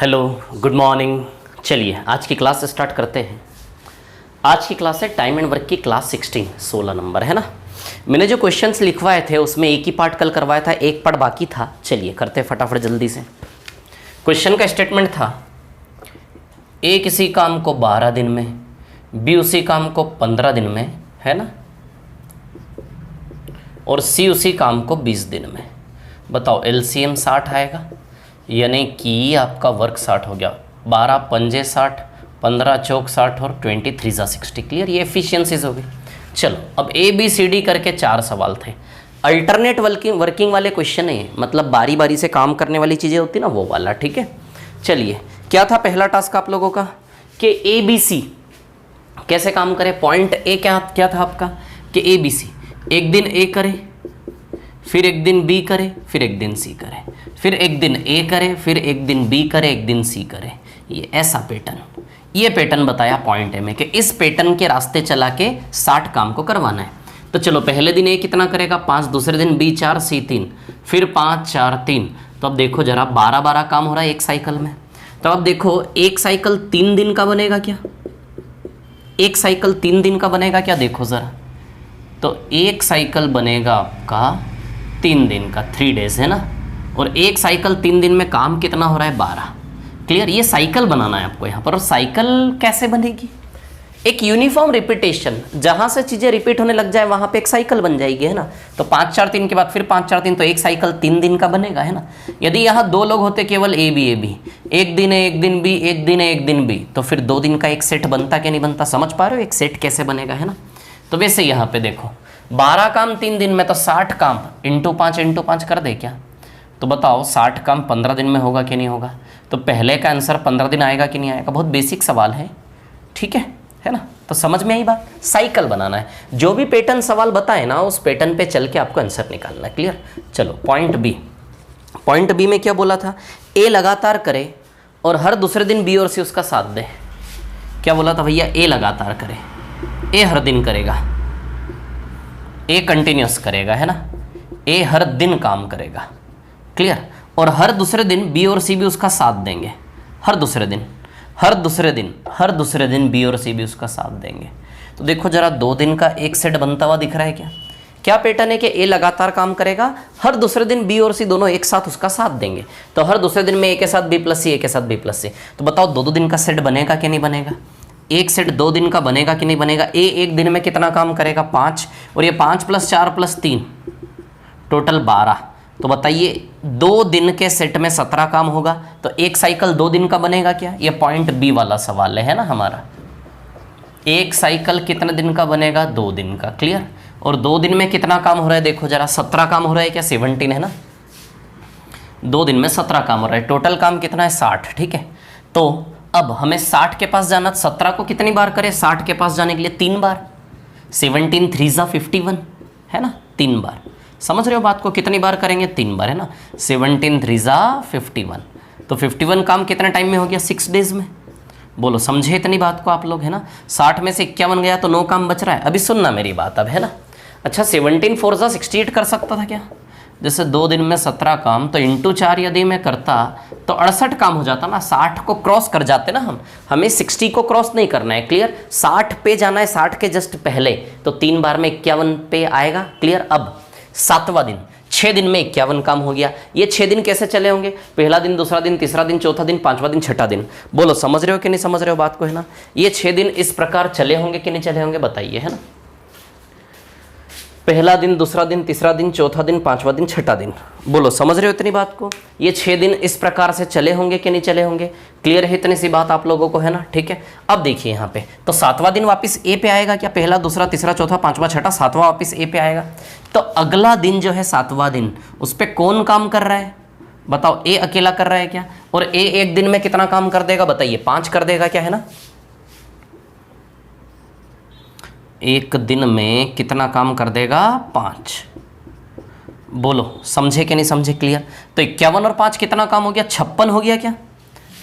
Hello, good morning. चलिए आज की क्लास स्टार्ट करते हैं। आज की क्लास है टाइम एंड वर्क की क्लास 16 नंबर है ना। मैंने जो क्वेश्चंस लिखवाए थे उसमें एक ही पार्ट कल करवाया था, एक पार्ट बाकी था। चलिए करते फटाफट जल्दी से। क्वेश्चन का स्टेटमेंट था ए किसी काम को 12 दिन में, बी उसी काम को 15 दिन में, है ना, और सी उसी काम को 20 दिन में। बताओ एलसीएम 60 आएगा, यानी कि आपका वर्क 60 हो गया। 12 पंजे 60, 15 चौक 60 और 23 जा 60। क्लियर, ये एफिशिएंसीज हो गई। चलो अब ए बी सी डी करके 4 सवाल थे। अल्टरनेट वर्किंग वाले क्वेश्चन है, मतलब बारी बारी से काम करने वाली चीज़ें होती ना, वो वाला। ठीक है, चलिए क्या था पहला टास्क आप लोगों का कि ए बी सी कैसे काम करे। पॉइंट ए क्या था आपका कि ए बी सी एक दिन ए करे, फिर एक दिन बी करे, फिर एक दिन सी करे, फिर एक दिन ए करे, फिर एक दिन बी करे, एक दिन सी करे। ये ऐसा पैटर्न, ये पैटर्न बताया पॉइंट ए में कि इस पैटर्न के रास्ते चला के 60 काम को करवाना है। तो चलो पहले दिन ए कितना करेगा 5, दूसरे दिन बी 4, सी 3, फिर 5 4 3। तो अब देखो जरा 12 काम हो रहा है एक साइकिल में। तो अब देखो एक साइकिल 3 दिन का बनेगा क्या? एक साइकिल 3 दिन का बनेगा क्या? देखो ज़रा, तो एक साइकिल बनेगा आपका 3 दिन का, 3 डेज है ना। और एक साइकिल 3 दिन में काम कितना हो रहा है 12। क्लियर, ये साइकिल बनाना है आपको यहाँ पर। और साइकिल कैसे बनेगी? एक यूनिफॉर्म रिपीटेशन, जहाँ से चीज़ें रिपीट होने लग जाए वहाँ पे एक साइकिल बन जाएगी, है ना। तो 5 4 3 के बाद फिर 5 4 3, तो एक साइकिल 3 दिन का बनेगा, है ना। यदि यहाँ 2 लोग होते केवल ए बी, एक दिन है एक दिन बी, एक दिन है एक दिन बी, तो फिर 2 दिन का एक सेट बनता क्या नहीं बनता? समझ पा रहे हो एक सेट कैसे बनेगा, है ना। तो वैसे यहाँ पे देखो 12 काम 3 दिन में, तो 60 काम इंटू 5 कर दे क्या? तो बताओ 60 काम 15 दिन में होगा कि नहीं होगा? तो पहले का आंसर 15 दिन आएगा कि नहीं आएगा? बहुत बेसिक सवाल है, ठीक है ना। तो समझ में आई बात, साइकिल बनाना है। जो भी पैटर्न सवाल बताए ना उस पैटर्न पे चल के आपको आंसर निकालना है। क्लियर, चलो पॉइंट बी में क्या बोला था? ए लगातार करे और हर दूसरे दिन बी और सी उसका साथ दे। क्या बोला था भैया? ए लगातार करे, ए हर दिन करेगा, ए कंटिन्यूस करेगा, है ना। ए हर दिन काम करेगा। क्लियर, और हर दूसरे दिन बी और सी भी उसका साथ देंगे। हर दूसरे दिन बी और सी भी उसका साथ देंगे। तो देखो जरा 2 दिन का एक सेट बनता हुआ दिख रहा है क्या? क्या पैटर्न है कि ए लगातार काम करेगा, हर दूसरे दिन बी और सी दोनों एक साथ उसका साथ देंगे। तो हर दूसरे दिन में ए के साथ बी प्लस सी, ए के साथ बी प्लस सी। तो बताओ 2 दिन का सेट बनेगा कि नहीं बनेगा? एक सेट 2 दिन का बनेगा कि नहीं बनेगा? ए एक दिन में कितना काम करेगा 5, और ये 5 + 4 + 3 टोटल 12। तो बताइए 2 दिन के सेट में 17 काम होगा। तो एक साइकिल 2 दिन का बनेगा क्या? ये पॉइंट बी वाला सवाल है ना हमारा। एक साइकिल कितने दिन का बनेगा? 2 दिन का। क्लियर, और 2 दिन में कितना काम हो रहा है? देखो जरा 17 काम हो रहा है क्या? 17 है ना। 2 दिन में 17 काम हो रहा है, टोटल काम कितना है 60। ठीक है, तो अब हमें 60 के पास जाना। 17 को कितनी बार करें 60 के पास जाने के लिए? 3 बार। 17 3 जा 51, है ना, 3 बार। समझ रहे हो बात को? कितनी बार करेंगे? 3 बार, है ना। 17 3 जा 51, तो 51 काम कितने टाइम में हो गया? 6 डेज में। बोलो समझे इतनी बात को आप लोग, है ना। 60 में से 51 गया तो 9 काम बच रहा है। अभी सुनना मेरी बात अब, है ना। अच्छा 17 4 जा 68 कर सकता था क्या? जैसे 2 दिन में 17 काम, तो इंटू 4 यदि मैं करता तो 68 काम हो जाता ना। 60 को क्रॉस कर जाते ना हम, हमें 60 को क्रॉस नहीं करना है। क्लियर, 60 पे जाना है, 60 के जस्ट पहले। तो 3 बार में 51 पे आएगा। क्लियर, अब 7वां दिन, 6 दिन में 51 काम हो गया। ये 6 दिन कैसे चले होंगे? पहला दिन, दूसरा दिन, तीसरा दिन, चौथा दिन, 5वां दिन, 6ठा दिन। बोलो समझ रहे हो कि नहीं समझ रहे हो बात को, है ना। ये 6 दिन इस प्रकार चले होंगे कि नहीं चले होंगे? बताइए, है ना। पहला दिन, दूसरा दिन, तीसरा दिन, चौथा दिन, 5वां दिन, 6ठा दिन। बोलो समझ रहे हो इतनी बात को? ये 6 दिन इस प्रकार से चले होंगे कि नहीं चले होंगे? क्लियर है इतनी सी बात आप लोगों को, है ना। ठीक है, अब देखिए यहाँ पे तो 7वां दिन वापस ए पे आएगा क्या? पहला, दूसरा, तीसरा, चौथा, 5वां, 6ठा, 7वां वापस ए पे आएगा। तो अगला दिन जो है 7वां दिन, उस पर कौन काम कर रहा है? बताओ, ए अकेला कर रहा है क्या? और ए एक दिन में कितना काम कर देगा? बताइए 5 कर देगा क्या, है ना। एक दिन में कितना काम कर देगा? 5। बोलो समझे कि नहीं समझे? क्लियर, तो 51 और 5 कितना काम हो गया? 56 हो गया क्या,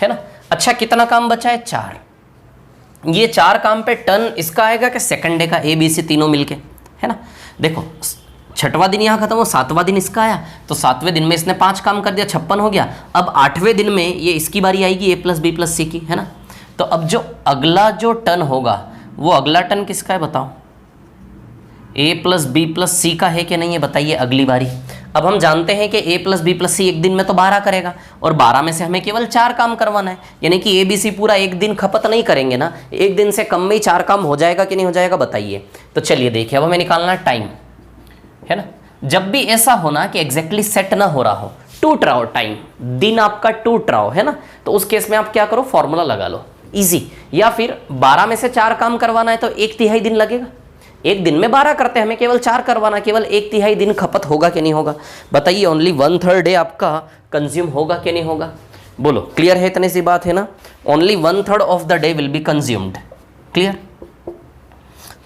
है ना। अच्छा कितना काम बचा है? 4। ये 4 काम पे टर्न इसका आएगा कि सेकंड डे का? ए बी सी तीनों मिलके, है ना। देखो छठवां दिन यहाँ खत्म हो, सातवां दिन इसका आया, तो सातवें दिन में इसने 5 काम कर दिया, 56 हो गया। अब 8वें दिन में ये इसकी बारी आएगी a plus B plus C की, है ना। तो अब जो अगला जो टर्न होगा वो अगला टर्न किसका है बताओ, a प्लस बी प्लस सी का है कि नहीं है बताइए अगली बारी। अब हम जानते हैं कि a प्लस बी प्लस सी एक दिन में तो 12 करेगा, और 12 में से हमें केवल 4 काम करवाना है, यानी कि ए बी सी पूरा एक दिन खपत नहीं करेंगे ना, एक दिन से कम में ही 4 काम हो जाएगा कि नहीं हो जाएगा बताइए। तो चलिए देखिए, अब हमें निकालना टाइम, है ना। जब भी ऐसा होना कि एग्जैक्टली सेट ना हो रहा हो, टूट रहा हो टाइम, दिन आपका टूट रहा हो, है ना, तो उस केस में आप क्या करो, फॉर्मूला लगा लो, इजी। या फिर 12 में से 4 काम करवाना है तो 1/3 दिन लगेगा, एक दिन में 12 करते हैं, हमें केवल 4 करवाना, केवल 1/3 दिन खपत होगा कि नहीं होगा बताइए। ओनली 1/3 डे आपका कंज्यूम होगा कि नहीं होगा, बोलो। क्लियर है, इतनी सी बात है ना। Only 1/3 of the day will be consumed. Clear.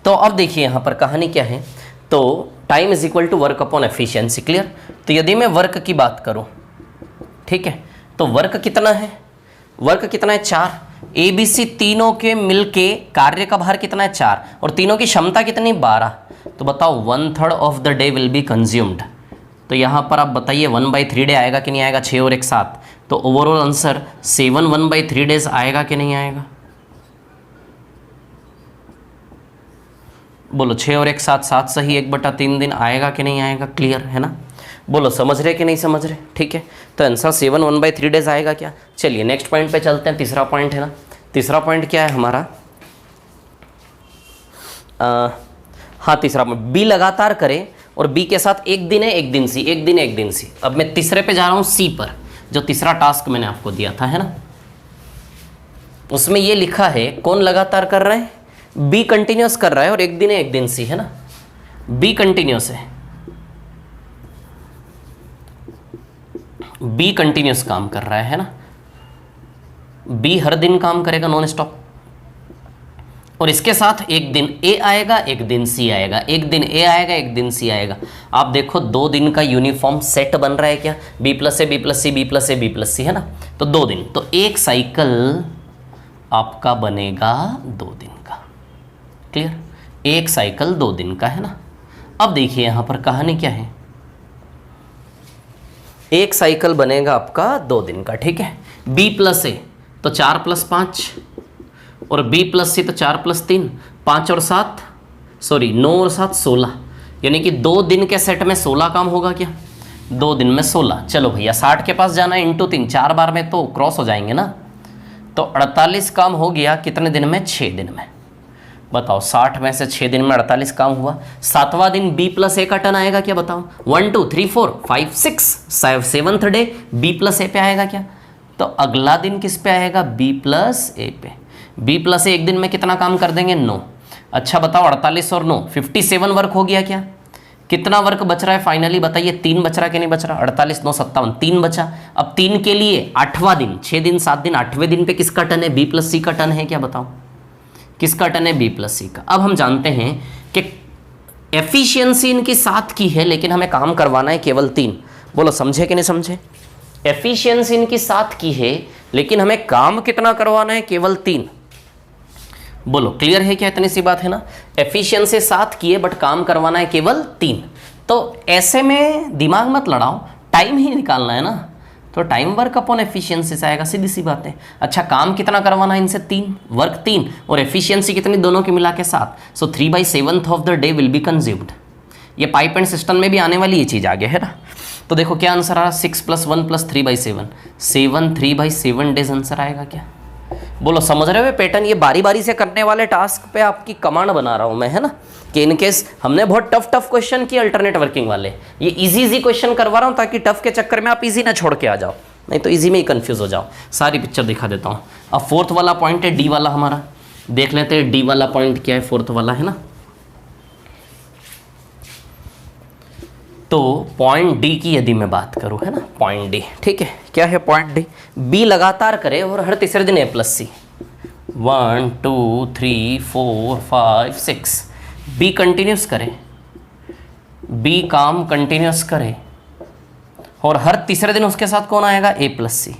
तो अब देखिए यहाँ पर कहानी क्या है, तो time is equal to work upon efficiency. Clear. तो यदि मैं वर्क की बात करूँ, ठीक है, तो वर्क कितना है, वर्क कितना है 4, ए बी सी तीनों के मिलके कार्य का भार कितना है 4, और तीनों की क्षमता कितनी 12। तो बताओ 1/3 of the day will be consumed. तो यहाँ पर आप बताइए 1/3 डे आएगा कि नहीं आएगा, 6 और 1 7, तो ओवरऑल आंसर 7 1/3 डेज आएगा कि नहीं आएगा, बोलो। 6 और 1 7 7 सही, 1/3 दिन आएगा कि नहीं आएगा। क्लियर है ना, बोलो समझ रहे कि नहीं समझ रहे। ठीक है, तो आंसर 7 1/3 डेज आएगा क्या। चलिए नेक्स्ट पॉइंट पे चलते हैं, तीसरा पॉइंट है ना। तीसरा पॉइंट क्या है हमारा, हाँ तीसरा पॉइंट, बी लगातार करे और बी के साथ एक दिन है एक दिन सी, एक दिन है एक दिन सी। अब मैं तीसरे पे जा रहा हूँ, सी पर, जो तीसरा टास्क मैंने आपको दिया था, है ना। उसमें ये लिखा है कौन लगातार कर रहा है, बी कंटिन्यूस कर रहा है और एक दिन है एक दिन सी, है ना। बी कंटिन्यूस है, बी कंटिन्यूस काम कर रहा है ना। बी हर दिन काम करेगा नॉन स्टॉप, और इसके साथ एक दिन ए आएगा एक दिन सी आएगा, एक दिन ए आएगा एक दिन सी आएगा। आप देखो 2 दिन का यूनिफॉर्म सेट बन रहा है क्या, B plus A B plus C B plus A B plus C, है ना। तो 2 दिन, तो एक साइकिल आपका बनेगा 2 दिन का। क्लियर, एक साइकिल 2 दिन का, है ना। अब देखिए यहां पर कहानी क्या है, एक साइकिल बनेगा आपका 2 दिन का, ठीक है। बी प्लस ए तो 4 + 5, और बी प्लस सी तो 4 + 3, 5 और 7 सॉरी 9 और 7 16, यानी कि 2 दिन के सेट में 16 काम होगा क्या, 2 दिन में 16। चलो भैया 60 के पास जाना है, × 3, 4 बार में तो क्रॉस हो जाएंगे ना। तो 48 काम हो गया कितने दिन में, 6 दिन में। बताओ 60 में से 6 दिन में 48 काम हुआ। 7वां दिन बी प्लस ए का टर्न आएगा क्या बताओ, 1 2 3 4 5 6 7th डे बी प्लस ए पे आएगा क्या। तो अगला दिन किस पे आएगा, बी प्लस ए पे। बी प्लस ए एक दिन में कितना काम कर देंगे, 9। अच्छा बताओ 48 और 9 57 वर्क हो गया क्या, कितना वर्क बच रहा है फाइनली बताइए, 3 बच रहा कि नहीं बच रहा, 48 9 57 3 बचा। अब 3 के लिए 8वां दिन, 6 दिन 7 दिन, 8वें दिन पे किसका टर्न है, बी प्लस सी का टर्न है क्या बताओ, किसका टर्न है, बी प्लस सी का। अब हम जानते हैं कि एफिशिएंसी इनकी 7 की है, लेकिन हमें काम करवाना है केवल 3। बोलो समझे कि नहीं समझे, एफिशिएंसी इनकी 7 की है, लेकिन हमें काम कितना करवाना है, केवल 3। बोलो क्लियर है क्या, इतनी सी बात है ना। एफिशिएंसी 7 की है बट काम करवाना है केवल 3। तो ऐसे में दिमाग मत लड़ाओ, टाइम ही निकालना है ना, तो टाइम वर्क अपॉन एफिशिएंसी से आएगा, सीधी सी बात है। अच्छा काम कितना करवाना है इनसे, 3, वर्क 3 और एफिशिएंसी कितनी, दोनों के मिला के 7। सो 3/7 of the day will be consumed. ये पाइप एंड सिस्टम में भी आने वाली ये चीज़ आगे है ना। तो देखो क्या आंसर आ रहा, 6 + 1 + 3/7, 7 3/7 डेज आंसर आएगा क्या। बोलो समझ रहे हो पैटर्न, ये बारी बारी से करने वाले टास्क पे आपकी कमांड बना रहा हूँ मैं, है ना, कि इनकेस हमने बहुत टफ क्वेश्चन किए अल्टरनेट वर्किंग वाले, ये इजी क्वेश्चन करवा रहा हूँ ताकि टफ के चक्कर में आप इजी ना छोड़ के आ जाओ, नहीं तो इजी में ही कंफ्यूज हो जाओ। सारी पिक्चर दिखा देता हूँ। अब 4th वाला पॉइंट है डी वाला हमारा, देख लेते हैं डी वाला पॉइंट क्या है, 4th वाला है ना। तो पॉइंट डी की यदि मैं बात करूं, है ना, पॉइंट डी, ठीक है, क्या है पॉइंट डी, बी लगातार करे और हर तीसरे दिन ए प्लस सी, 1 2 3 4 5 6, बी कंटिन्यूस करे, बी काम कंटिन्यूस करे और हर तीसरे दिन उसके साथ कौन आएगा, ए प्लस सी।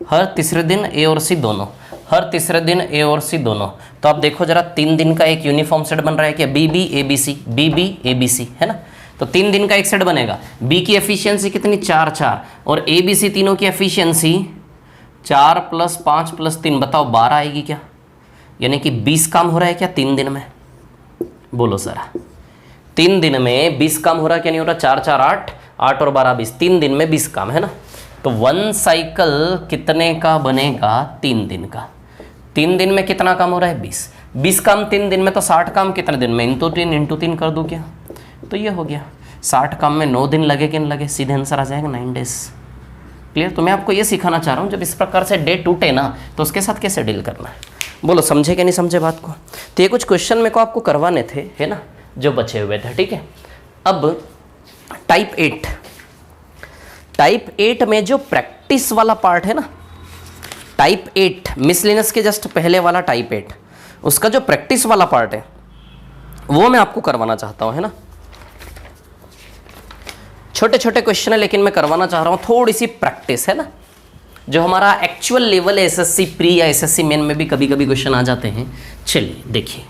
हर तीसरे दिन ए और सी दोनों, हर तीसरे दिन ए और सी दोनों। तो आप देखो जरा 3 दिन का एक यूनिफॉर्म सेट बन रहा है क्या, B B A B C, B B A B C, है ना। तो 3 दिन का एक सेट बनेगा। बी की एफिशिएंसी कितनी 4 4 और ए बी सी तीनों की एफिशिएंसी 4 + 5 + 3 बताओ 12 आएगी क्या? यानी कि 20 काम हो रहा है क्या 3 दिन में? बोलो जरा, 3 दिन में 20 काम हो रहा है क्या नहीं हो रहा? 4 4 8 8 और 12 20, 3 दिन में 20 काम है ना। तो 1 साइकिल कितने का बनेगा? 3 दिन का। 3 दिन में कितना काम हो रहा है? 20। 20 काम 3 दिन में, तो 60 काम कितने दिन में? इंटू 3 कर दूं क्या? तो ये हो गया 60 काम में 9 दिन लगे कि नहीं लगे? सीधे आंसर आ जाएगा 9 डेज। क्लियर? तो मैं आपको ये सिखाना चाह रहा हूँ, जब इस प्रकार से डे टूटे ना तो उसके साथ कैसे डील करना है। बोलो समझे कि नहीं समझे बात को? तो ये कुछ क्वेश्चन मेरे को आपको करवाने थे, है ना, जो बचे हुए थे। ठीक है, अब टाइप 8 में जो प्रैक्टिस वाला पार्ट है ना, टाइप 8 मिसलेनियस के जस्ट पहले वाला टाइप 8, उसका जो प्रैक्टिस वाला पार्ट है वो मैं आपको करवाना चाहता हूं, है ना। छोटे छोटे क्वेश्चन है लेकिन मैं करवाना चाह रहा हूं, थोड़ी सी प्रैक्टिस, है ना। जो हमारा एक्चुअल लेवल है एसएससी प्री या एसएससी मेन में भी कभी कभी क्वेश्चन आ जाते हैं। चलिए देखिए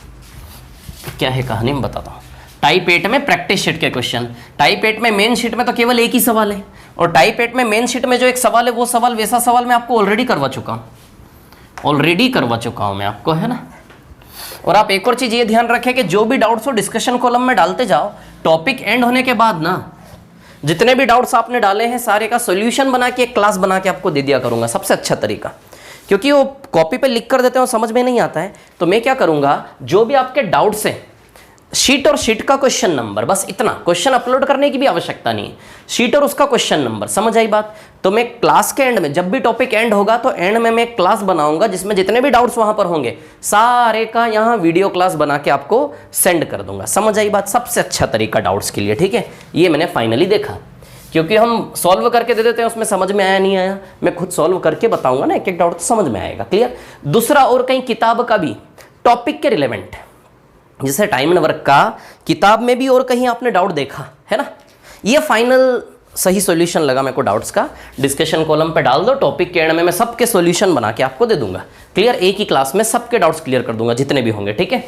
क्या है कहानी, मैं बताता हूँ। टाइप 8 में प्रैक्टिस शीट के क्वेश्चन, टाइप 8 में मेन शीट में तो केवल एक ही सवाल है, और टाइप 8 में मेन शीट में जो एक सवाल है वो सवाल वैसा सवाल मैं आपको ऑलरेडी करवा चुका हूँ मैं आपको, है ना। और आप एक और चीज़ ये ध्यान रखें कि जो भी डाउट्स हो डिस्कशन कॉलम में डालते जाओ, टॉपिक एंड होने के बाद ना जितने भी डाउट्स आपने डाले हैं सारे का सॉल्यूशन बना के एक क्लास बना के आपको दे दिया करूंगा, सबसे अच्छा तरीका। क्योंकि वो कॉपी पे लिख कर देते हैं समझ में नहीं आता है, तो मैं क्या करूंगा, जो भी आपके डाउट्स हैं शीट और शीट का क्वेश्चन नंबर, बस इतना, क्वेश्चन अपलोड करने की भी आवश्यकता नहीं है, शीट और उसका क्वेश्चन नंबर, समझ आई बात। तो मैं क्लास के एंड में, जब भी टॉपिक एंड होगा तो एंड में मैं एक क्लास बनाऊंगा जिसमें जितने भी डाउट्स वहां पर होंगे सारे का यहाँ वीडियो क्लास बना के आपको सेंड कर दूंगा, समझ आई बात। सबसे अच्छा तरीका डाउट्स के लिए, ठीक है। ये मैंने फाइनली देखा, क्योंकि हम सॉल्व करके दे देते हैं, उसमें समझ में आया नहीं आया, मैं खुद सॉल्व करके बताऊंगा ना, एक एक डाउट तो समझ में आएगा। क्लियर? दूसरा, और कहीं किताब का भी टॉपिक के रिलेवेंट, जैसे टाइम एंड वर्क का किताब में भी और कहीं आपने डाउट देखा है ना, ये फाइनल सही सॉल्यूशन लगा मेरे को डाउट्स का, डिस्कशन कॉलम पे डाल दो, टॉपिक के एंड में मैं सबके सॉल्यूशन बना के आपको दे दूंगा। क्लियर? एक ही क्लास में सबके डाउट्स क्लियर कर दूंगा जितने भी होंगे, ठीक है।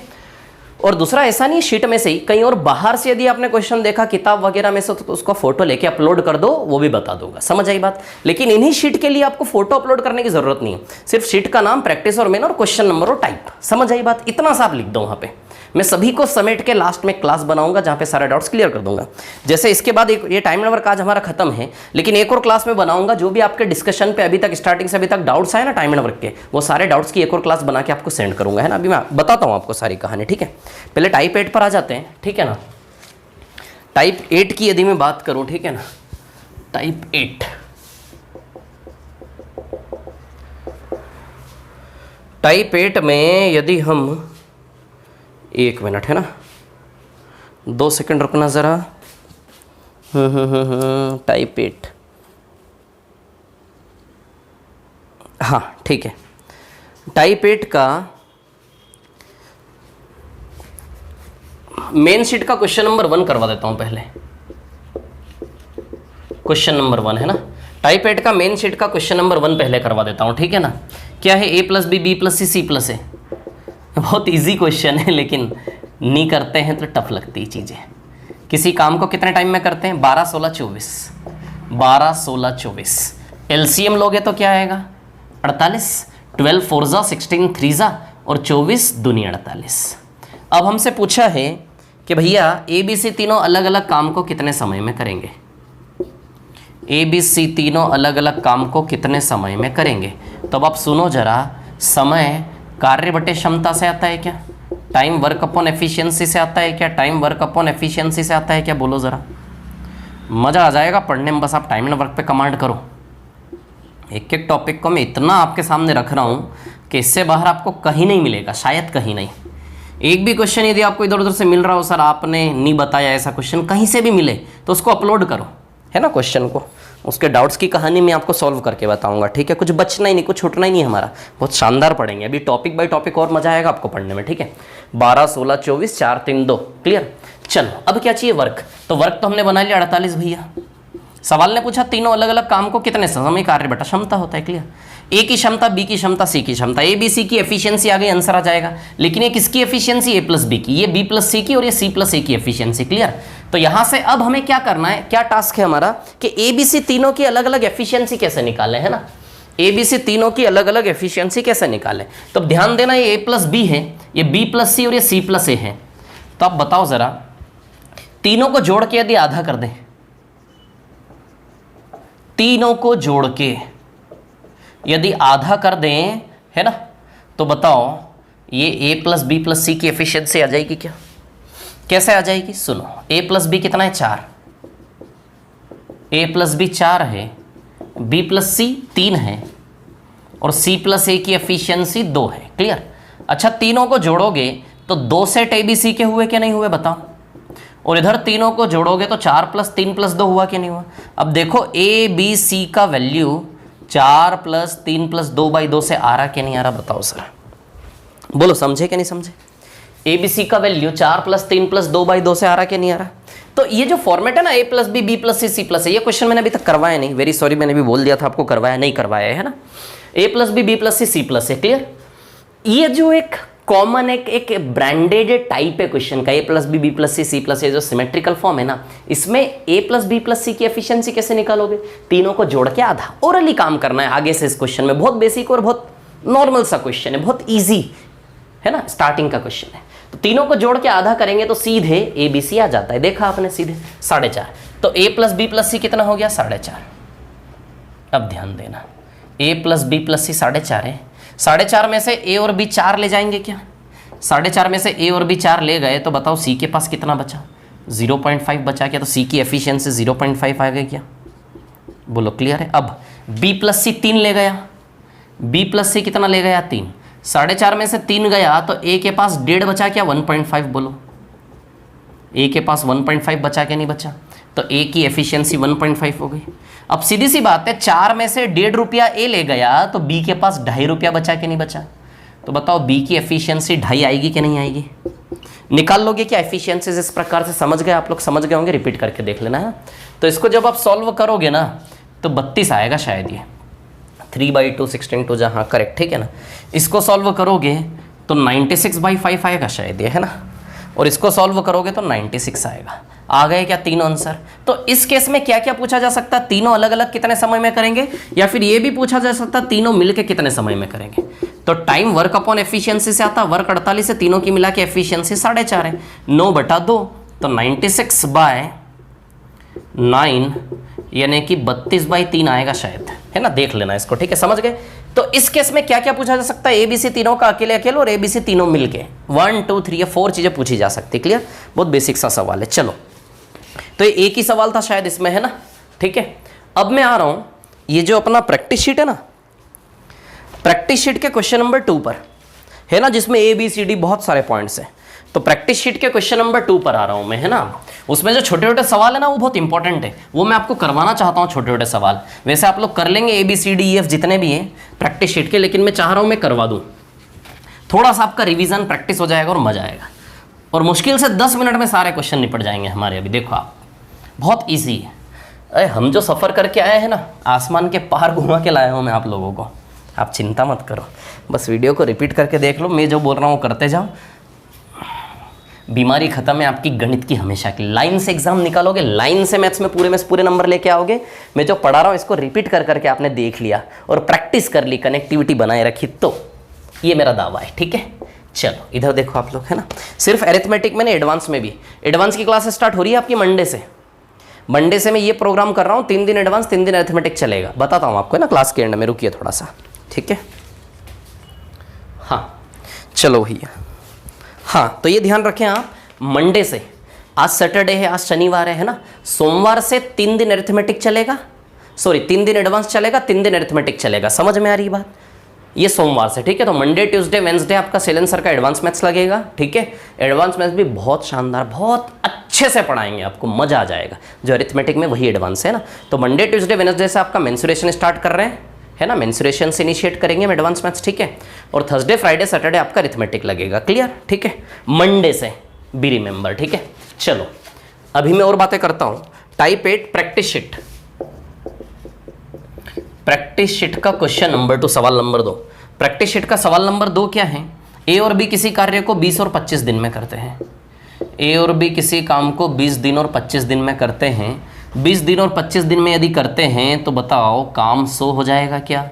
और दूसरा, ऐसा नहीं शीट में से ही कहीं और बाहर से यदि आपने क्वेश्चन देखा किताब वगैरह में से, तो उसको फोटो लेके अपलोड कर दो, वो भी बता दूंगा, समझ आई बात। लेकिन इन्हीं शीट के लिए आपको फोटो अपलोड करने की जरूरत नहीं है, सिर्फ शीट का नाम, प्रैक्टिस और मेन, और क्वेश्चन नंबर और टाइप, समझ आई बात। इतना सा आप लिख दो वहां पे, मैं सभी को समेट के लास्ट में क्लास बनाऊंगा जहां पे सारे डाउट्स क्लियर कर दूंगा। जैसे इसके बाद एक ये टाइम नंबर का आज हमारा खत्म है, लेकिन एक और क्लास में बनाऊंगा जो भी आपके डिस्कशन पे अभी तक स्टार्टिंग से अभी तक डाउट्स आए ना टाइम नंबर के, वो सारे डाउट्स की एक और क्लास बना के आपको सेंड करूंगा, है ना। अभी मैं बताता हूं आपको सारी कहानी, ठीक है। पहले टाइप 8 पर आ जाते हैं, ठीक है ना। टाइप 8 की यदि मैं बात करूं, ठीक है ना, टाइप 8 में यदि हम, एक मिनट, है ना, 2 सेकंड रुकना ज़रा। टाइप 8, हाँ ठीक है। टाइप 8 का मेन शीट का क्वेश्चन नंबर 1 करवा देता हूं पहले। क्वेश्चन नंबर 1 है ना, टाइप 8 का मेन शीट का क्वेश्चन नंबर 1 पहले करवा देता हूं, ठीक है ना। क्या है? a + b b + c c + a। बहुत इजी क्वेश्चन है, लेकिन नहीं करते हैं तो टफ लगती है चीज़ें। किसी काम को कितने टाइम में करते हैं? 12 16 24, 12 16 24। एलसीएम लोगे तो क्या आएगा? 48, 12 4 जा 16 3 जा और 24 दूनी 48। अब हमसे पूछा है कि भैया ए बी सी तीनों अलग अलग काम को कितने समय में करेंगे, ए बी सी तीनों अलग अलग काम को कितने समय में करेंगे। तो अब आप सुनो जरा, समय कार्य बटे क्षमता से आता है क्या? टाइम वर्क अपॉन एफिशिएंसी से आता है क्या? टाइम वर्क अपॉन एफिशिएंसी से आता है क्या? बोलो ज़रा, मज़ा आ जाएगा पढ़ने में। बस आप टाइम एंड वर्क पे कमांड करो। एक एक टॉपिक को मैं इतना आपके सामने रख रहा हूँ कि इससे बाहर आपको कहीं नहीं मिलेगा, शायद कहीं नहीं। एक भी क्वेश्चन यदि आपको इधर उधर से मिल रहा हो, सर आपने नहीं बताया ऐसा क्वेश्चन, कहीं से भी मिले तो उसको अपलोड करो, है ना। क्वेश्चन को, उसके डाउट्स की कहानी मैं आपको सॉल्व करके बताऊंगा, ठीक है। कुछ बचना ही नहीं, कुछ छूटना ही नहीं हमारा, बहुत शानदार पढ़ेंगे अभी टॉपिक बाय टॉपिक, और मजा आएगा आपको पढ़ने में, ठीक है। 12 16 24 4 3 2, क्लियर। चलो अब क्या चाहिए? वर्क। तो वर्क तो हमने बना लिया 48 भैया। सवाल ने पूछा तीनों अलग अलग काम को कितने समय कार्य बटा क्षमता होता है, क्लियर। ए की क्षमता, बी की क्षमता, सी की क्षमता, ए बी सी की एफिशिएंसी आ गई, आंसर आ जाएगा। लेकिन ये किसकी एफिशिएंसी? ए + बी की, ये बी + सी की और ये सी + ए की एफिशिएंसी, क्लियर। तो यहां से अब हमें क्या करना है, क्या टास्क है हमारा कि ABC तीनों की अलग अलग एफिशिएंसी कैसे निकालें, है ना। ABC तीनों की अलग अलग एफिशिएंसी कैसे निकालें। तो अब ध्यान देना, ये A प्लस बी है, ये B प्लस सी और ये C प्लस ए है। तो आप बताओ जरा, तीनों को जोड़ के यदि आधा कर दें, तीनों को जोड़ के यदि आधा कर दें, है ना, तो बताओ ये A plus B plus C की एफिशिएंसी आ जाएगी क्या? कैसे आ जाएगी? सुनो, A प्लस बी कितना है? 4। A प्लस बी 4 है, B प्लस सी 3 है और C प्लस ए की एफिशिएंसी 2 है। क्लियर? अच्छा, तीनों को जोड़ोगे तो 2 सेट ABC के हुए कि नहीं हुए बताओ, और इधर तीनों को जोड़ोगे तो 4 प्लस 3 प्लस 2 हुआ कि नहीं हुआ। अब देखो ABC का वैल्यू 4 प्लस 3 प्लस 2/2 से आ रहा कि नहीं आ रहा, बताओ सर, बोलो, समझे कि नहीं समझे? ABC का वैल्यू 4 प्लस 3 प्लस 2/2 से आ रहा कि नहीं आ रहा। तो ये जो फॉर्मेट है ना, A plus B, B plus C, C plus A, ये क्वेश्चन मैंने अभी तक करवाया नहीं, वेरी सॉरी, मैंने भी बोल दिया था आपको, करवाया नहीं करवाया है ना। A plus B, B plus C, C plus A, clear. ये जो एक कॉमन एक ब्रांडेड टाइप है क्वेश्चन का, A plus B, B plus C, C plus A, जो सिमेट्रिकल फॉर्म है ना, इसमें A plus B plus C की एफिशिएंसी कैसे निकालोगे? तीनों को जोड़ के आधा, ओरली काम करना है आगे से इस क्वेश्चन में। बहुत बेसिक और बहुत नॉर्मल सा क्वेश्चन है, बहुत ईजी है ना, स्टार्टिंग का क्वेश्चन है। तो तीनों को जोड़ के आधा करेंगे तो सीधे ABC आ जाता है, देखा आपने, सीधे 4.5। तो A प्लस बी प्लस सी कितना हो गया? 4.5। अब ध्यान देना, A प्लस बी प्लस सी 4.5 है, 4.5 में से A और B 4 ले जाएंगे क्या? 4.5 में से A और B 4 ले गए तो बताओ C के पास कितना बचा? 0.5 बचा क्या? तो C की एफिशिएंसी 0.5 आ गई क्या? बोलो, क्लियर है? अब B प्लस सी 3 ले गया, B प्लस सी कितना ले गया? 3। 4.5 में से 3 गया तो A के पास 1.5 बचा क्या? 1.5। बोलो, A के पास 1.5 बचा क्या नहीं बचा? तो A की एफिशिएंसी 1.5 हो गई। अब सीधी सी बात है, 4 में से 1.5 रुपया A ले गया तो B के पास 2.5 रुपया बचा कि नहीं बचा? तो बताओ B की एफिशिएंसी 2.5 आएगी कि नहीं आएगी? निकाल लोगे क्या एफिशिएंसी? इस प्रकार से समझ गए आप लोग? समझ गए होंगे, रिपीट करके देख लेना है। तो इसको जब आप सॉल्व करोगे ना तो 32 आएगा शायद, ये 3/2 16 जहाँ करेक्ट, ठीक है ना। इसको सॉल्व करोगे तो 96/5 आएगा शायद ये, है ना। और इसको सॉल्व करोगे तो 96 आएगा। आ गए क्या तीनों आंसर? तो इस केस में क्या क्या पूछा जा सकता है? तीनों अलग अलग कितने समय में करेंगे, या फिर ये भी पूछा जा सकता है तीनों मिलके कितने समय में करेंगे। तो टाइम वर्क अपॉन एफिशिएंसी से आता, वर्क 48 है, तीनों की मिला के एफिशिएंसी 4.5 है, 9/2 तो 96/9 यानी कि 32/3 आएगा शायद, है ना। देख लेना इसको, ठीक है, समझ गए। तो इस केस में क्या क्या पूछा जा सकता है? ABC तीनों का अकेले अकेले और ABC तीनों मिलके 1 2 3 या 4 चीजें पूछी जा सकती है। क्लियर? बहुत बेसिक सा सवाल है। चलो, तो ये एक ही सवाल था शायद इसमें, है ना, ठीक है। अब मैं आ रहा हूं, ये जो अपना प्रैक्टिस शीट है ना, प्रैक्टिस शीट के क्वेश्चन नंबर 2 पर, है ना, जिसमें ABCD बहुत सारे पॉइंट्स हैं। तो प्रैक्टिस शीट के क्वेश्चन नंबर 2 पर आ रहा हूं मैं, है ना। उसमें जो छोटे छोटे सवाल है ना, वो बहुत इंपॉर्टेंट है, वो मैं आपको करवाना चाहता हूं, छोटे छोटे सवाल। वैसे आप लोग कर लेंगे ABCDEF जितने भी हैं प्रैक्टिस शीट के, लेकिन मैं चाह रहा हूं मैं करवा दूं, थोड़ा सा आपका रिवीजन प्रैक्टिस हो जाएगा और मजा आएगा। और मुश्किल से 10 मिनट में सारे क्वेश्चन निपट जाएंगे हमारे। अभी देखो आप, बहुत ईजी है। अरे हम जो सफ़र करके आए हैं ना, आसमान के पार घुमा के लाया हूँ मैं आप लोगों को, आप चिंता मत करो, बस वीडियो को रिपीट करके देख लो, मैं जो बोल रहा हूँ करते जाओ। बीमारी खत्म है आपकी गणित की हमेशा की। लाइन से एग्जाम निकालोगे, लाइन से मैथ्स में पूरे नंबर लेके आओगे। मैं जो पढ़ा रहा हूँ इसको रिपीट कर करके आपने देख लिया और प्रैक्टिस कर ली, कनेक्टिविटी बनाए रखी, तो ये मेरा दावा है, ठीक है। चलो इधर देखो आप लोग, है ना, सिर्फ एरिथमेटिक में नहीं, एडवांस में भी। एडवांस की क्लास स्टार्ट हो रही है आपकी मंडे से। मंडे से मैं ये प्रोग्राम कर रहा हूँ, 3 दिन एडवांस 3 दिन एरिथमेटिक चलेगा। बताता हूँ आपको, है ना, क्लास के एंड में। रुकिए थोड़ा सा, ठीक है। हाँ चलो भैया, हाँ तो ये ध्यान रखें आप, मंडे से, आज सैटरडे है, आज शनिवार है ना, सोमवार से 3 दिन एरिथमेटिक चलेगा, सॉरी 3 दिन एडवांस चलेगा, 3 दिन एरिथमेटिक चलेगा। समझ में आ रही बात? ये सोमवार से, ठीक है। तो मंडे ट्यूसडे वेंसडे आपका सेलेंसर का एडवांस मैथ्स लगेगा, ठीक है। एडवांस मैथ्स भी बहुत शानदार, बहुत अच्छे से पढ़ाएंगे, आपको मजा आ जाएगा। जो अरिथमेटिक में वही एडवांस है ना। तो मंडे ट्यूसडे वेंसडे से आपका मेंसुरेशन स्टार्ट कर रहे हैं, है ना, मेंसुरेशन से इनिशिएट करेंगे हम एडवांस मैथ्स, ठीक है। और थर्सडे फ्राइडे सैटरडे आपका अरिथमेटिक लगेगा, क्लियर, ठीक है। मंडे से बी रिमेंबर, ठीक है। चलो अभी मैं और बातें करता हूं। Type 8 practice sheet, practice sheet का क्वेश्चन नंबर 2, सवाल नंबर 2। प्रैक्टिस शीट का सवाल नंबर 2 क्या है? ए और बी किसी कार्य को 20 और 25 दिन में करते हैं। ए और बी किसी काम को 20 दिन और 25 दिन में करते हैं, 20 दिन और 25 दिन में यदि करते हैं तो बताओ काम 100 हो जाएगा क्या,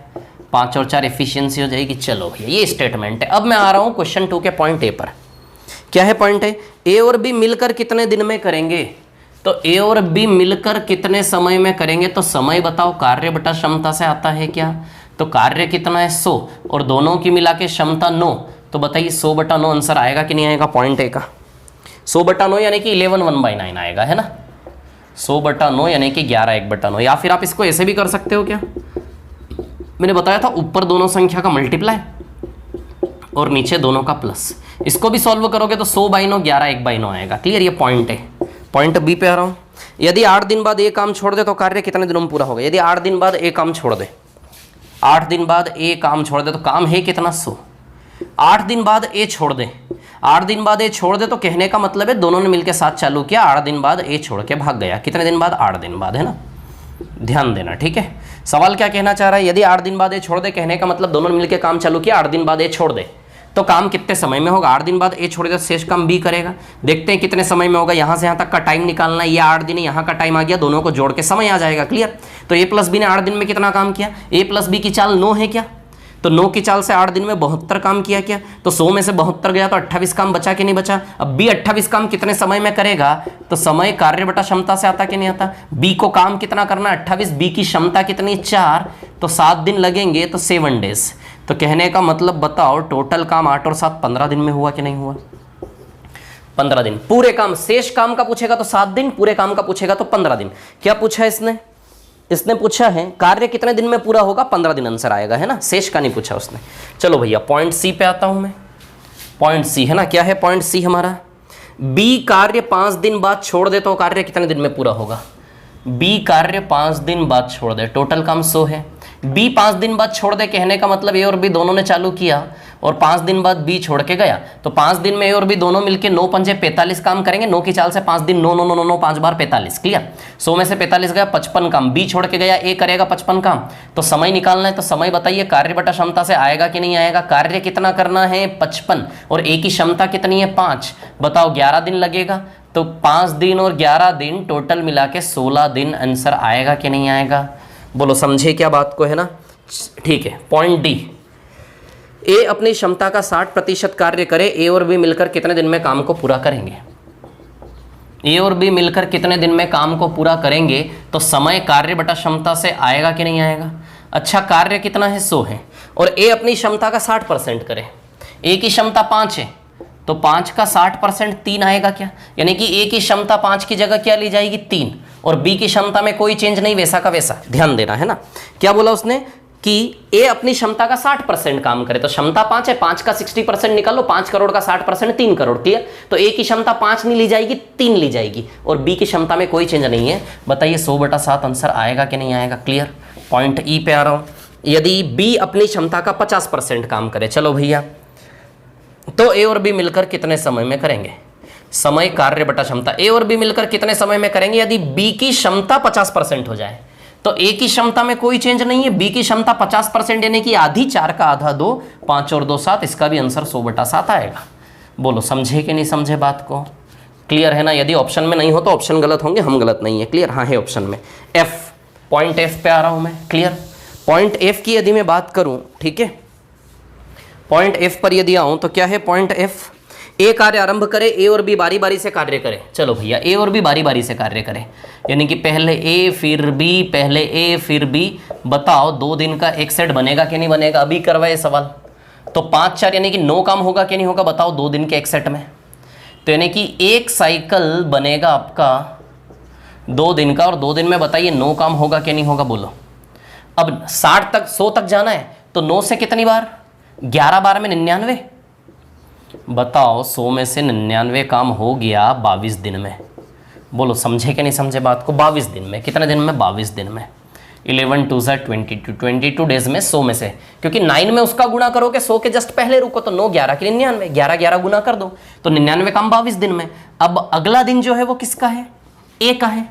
5 और 4 एफिशिएंसी हो जाएगी। चलो भैया ये स्टेटमेंट है। अब मैं आ रहा हूँ क्वेश्चन 2 के पॉइंट ए पर। क्या है पॉइंट ए? ए और बी मिलकर कितने दिन में करेंगे? तो ए और बी मिलकर कितने समय में करेंगे? तो समय बताओ कार्य बटा क्षमता से आता है क्या? तो कार्य कितना है 100 और दोनों की मिला के क्षमता 9, तो बताइए 100 बटा 9 आंसर आएगा कि नहीं आएगा पॉइंट ए का? 100 बटा 9 यानी कि 11 1/9 आएगा, है ना। 100 बटा 9 यानी कि 11 1/9। या फिर आप इसको ऐसे भी कर सकते हो क्या, मैंने बताया था ऊपर दोनों संख्या का मल्टीप्लाई और नीचे दोनों का प्लस। इसको भी सॉल्व करोगे तो 100/9 11 1/9 आएगा। क्लियर? ये पॉइंट है। पॉइंट बी पे आ रहा हूँ। यदि 8 दिन बाद ए काम छोड़ दे तो कार्य कितने दिनों में पूरा होगा? यदि 8 दिन बाद ए काम छोड़ दे, 8 दिन बाद ए काम छोड़ दे तो काम है कितना 100। 8 दिन बाद ए छोड़ दे, 8 दिन बाद ए छोड़ दे तो कहने का मतलब है दोनों ने मिलकर साथ चालू किया, 8 दिन बाद ए छोड़ के भाग गया। कितने दिन बाद? 8 दिन बाद, है ना। ध्यान देना, ठीक है। सवाल क्या कहना चाह रहा है? यदि 8 दिन बाद ए छोड़ दे, कहने का मतलब दोनों ने मिलकर काम चालू किया, 8 दिन बाद ए छोड़ दे तो काम कितने समय में होगा? 8 दिन बाद ए छोड़ दे तो शेष काम बी करेगा। देखते हैं कितने समय में होगा। यहाँ से यहाँ तक का टाइम निकालना है। ये 8 दिन, यहाँ का टाइम आ गया, दोनों को जोड़ के समय आ जाएगा। क्लियर? तो ए प्लस बी ने 8 दिन में कितना काम किया? ए प्लस बी की चाल 9 है क्या? तो 9 की चाल से 8 दिन में 72 काम किया क्या? तो 100 में से 72 गया तो 28 काम बचा कि नहीं बचा? अब बी 28 काम कितने समय में करेगा? तो समय कार्य बटा क्षमता से आता कि नहीं आता? बी को काम कितना करना? 28, बी की क्षमता कितनी? 4, तो 7 दिन लगेंगे तो 7 डेज। तो कहने का मतलब बताओ टोटल काम 8 और 7 15 दिन में हुआ कि नहीं हुआ? 15 दिन। पूरे काम, शेष काम का पूछेगा तो 7 दिन, पूरे काम का पूछेगा तो 15 दिन। क्या पूछा है इसने? इसने पूछा है कार्य कितने दिन में पूरा होगा? 15 दिन आंसर आएगा, है ना। शेष का नहीं पूछा उसने। चलो भैया पॉइंट सी पे आता हूं मैं। पॉइंट सी, है ना। क्या है पॉइंट सी हमारा? बी कार्य 5 दिन बाद छोड़ दे तो कार्य कितने दिन में पूरा होगा? बी कार्य 5 दिन बाद छोड़ दे, टोटल काम 100 है। बी 5 दिन बाद छोड़ दे, कहने का मतलब ए और बी दोनों ने चालू किया और 5 दिन बाद बी छोड़ के गया, तो 5 दिन में ए और बी दोनों मिलके 9 पंजे 45 काम करेंगे। 9 की चाल से 5 दिन 9 9 9 9 5 बार 45। क्लियर? 100 में से 45 गया, 55 काम। बी छोड़ के गया, ए करेगा 55 काम। तो समय निकालना है, तो समय बताइए कार्य बटा क्षमता से आएगा कि नहीं आएगा? कार्य कितना करना है? 55 और ए की क्षमता कितनी है? 5। बताओ 11 दिन लगेगा, तो 5 दिन और 11 दिन टोटल मिला के 16 दिन आंसर आएगा कि नहीं आएगा? बोलो समझे क्या बात को, है ना। ठीक है। पॉइंट डी, ए अपनी क्षमता का 60% कार्य करे, ए और बी मिलकर कितने दिन में काम को पूरा करेंगे? ए और बी मिलकर कितने दिन में काम को पूरा करेंगे? तो समय कार्य बटा क्षमता से आएगा कि नहीं आएगा? अच्छा, कार्य कितना है? 100 है और ए अपनी क्षमता का 60% करे। ए की क्षमता 5 है तो 5 का 60% 3 आएगा क्या? यानी कि ए की क्षमता 5 की जगह क्या ली जाएगी? 3, और बी की क्षमता में कोई चेंज नहीं, वैसा का वैसा। ध्यान देना, है ना। क्या बोला उसने कि ए अपनी क्षमता का 60% काम करे, तो क्षमता 5 है, 5 का 60% निकालो, 5 करोड़ का 60% 3 करोड़। क्लियर? तो ए की क्षमता 5 नहीं ली जाएगी, 3 ली जाएगी, और बी की क्षमता में कोई चेंज नहीं है। बताइए 100/7 आंसर आएगा कि नहीं आएगा? क्लियर? पॉइंट ई पे आ रहा हूं। यदि बी अपनी क्षमता का 50% काम करे, चलो भैया, तो ए और बी मिलकर कितने समय में करेंगे? समय कार्य बटा क्षमता, ए और बी मिलकर कितने समय में करेंगे? यदि बी की क्षमता 50% हो जाए तो ए की क्षमता में कोई चेंज नहीं है, बी की क्षमता 50% यानी कि आधी, 4 का आधा 2, 5 और 2 7, इसका भी आंसर 100/7 आएगा। बोलो समझे कि नहीं समझे बात को? क्लियर है ना। यदि ऑप्शन में नहीं हो तो ऑप्शन गलत होंगे, हम गलत नहीं है। क्लियर? हाँ है ऑप्शन में। एफ, पॉइंट एफ पे आ रहा हूं मैं। क्लियर? पॉइंट एफ की यदि मैं बात करूं, ठीक है, पॉइंट एफ पर यदि आऊं तो क्या है पॉइंट एफ? ए कार्य आरंभ करे, ए और बी बारी बारी से कार्य करे। चलो भैया ए और बी बारी बारी से कार्य करे, यानी कि पहले ए फिर बी, पहले ए फिर बी। बताओ 2 दिन का एक सेट बनेगा कि नहीं बनेगा? अभी करवाए सवाल। तो 5 4 यानी कि 9 काम होगा कि नहीं होगा? बताओ 2 दिन के एक सेट में। तो यानी कि एक साइकिल बनेगा आपका 2 दिन का, और 2 दिन में बताइए 9 काम होगा कि नहीं होगा? बोलो। अब 60 तक 100 तक जाना है तो 9 से कितनी बार? 11 बार में 99। बताओ 100 में से 99 काम हो गया 22 दिन में। बोलो समझे कि नहीं समझे बात को? 22 दिन में। कितने दिन में? 22 दिन में। 11 2 22, 22 डेज में 100 में से, क्योंकि 9 में उसका गुणा करोगे 100 के जस्ट पहले रुको, तो 9 11 की 99, 11 11 गुना कर दो तो 99 काम 22 दिन में। अब अगला दिन जो है वो किसका है? ए का है।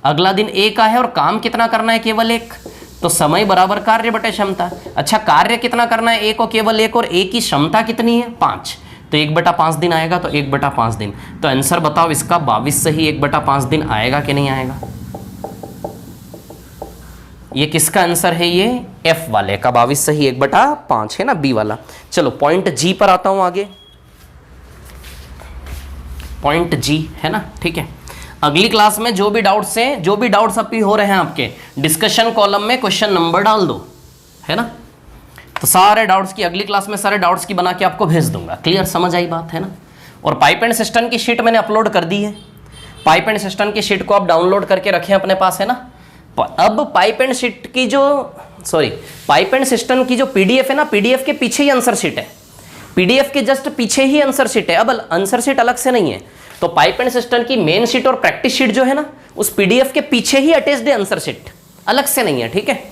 अगला दिन ए का है और काम कितना करना है? केवल 1। तो समय बराबर कार्य बटे क्षमता। अच्छा, कार्य कितना करना है? ए को केवल 1, और ए की क्षमता कितनी है? 5। तो 1/5 दिन आएगा, तो 1/5 दिन। तो आंसर बताओ इसका 22 से ही 1/5 दिन आएगा कि नहीं आएगा? ये किसका आंसर है? ये एफ वाले का 22 से ही 1/5 है ना, बी वाला। चलो पॉइंट जी पर आता हूं आगे। पॉइंट जी है ना, ठीक है। अगली क्लास में जो भी डाउट्स हैं, जो भी डाउट्स अभी हो रहे हैं आपके, डिस्कशन कॉलम में क्वेश्चन नंबर डाल दो, है ना। तो सारे डाउट्स की अगली क्लास में सारे डाउट्स की बना के आपको भेज दूंगा। क्लियर, समझ आई बात, है ना। और पाइप एंड सिस्टम की शीट मैंने अपलोड कर दी है। पाइप एंड सिस्टम की शीट को आप डाउनलोड करके रखें अपने पास, है ना। अब पाइप एंड शीट की जो पाइप एंड सिस्टम की जो पीडीएफ है ना, पीडीएफ के पीछे ही आंसर शीट है, पीडीएफ के जस्ट पीछे ही आंसर शीट है। अब आंसर शीट अलग से नहीं है। तो पाइप एंड सिस्टम की मेन शीट और प्रैक्टिस शीट जो है ना, उस पीडीएफ के पीछे ही अटैच्ड है आंसर शीट, अलग से नहीं है, ठीक है।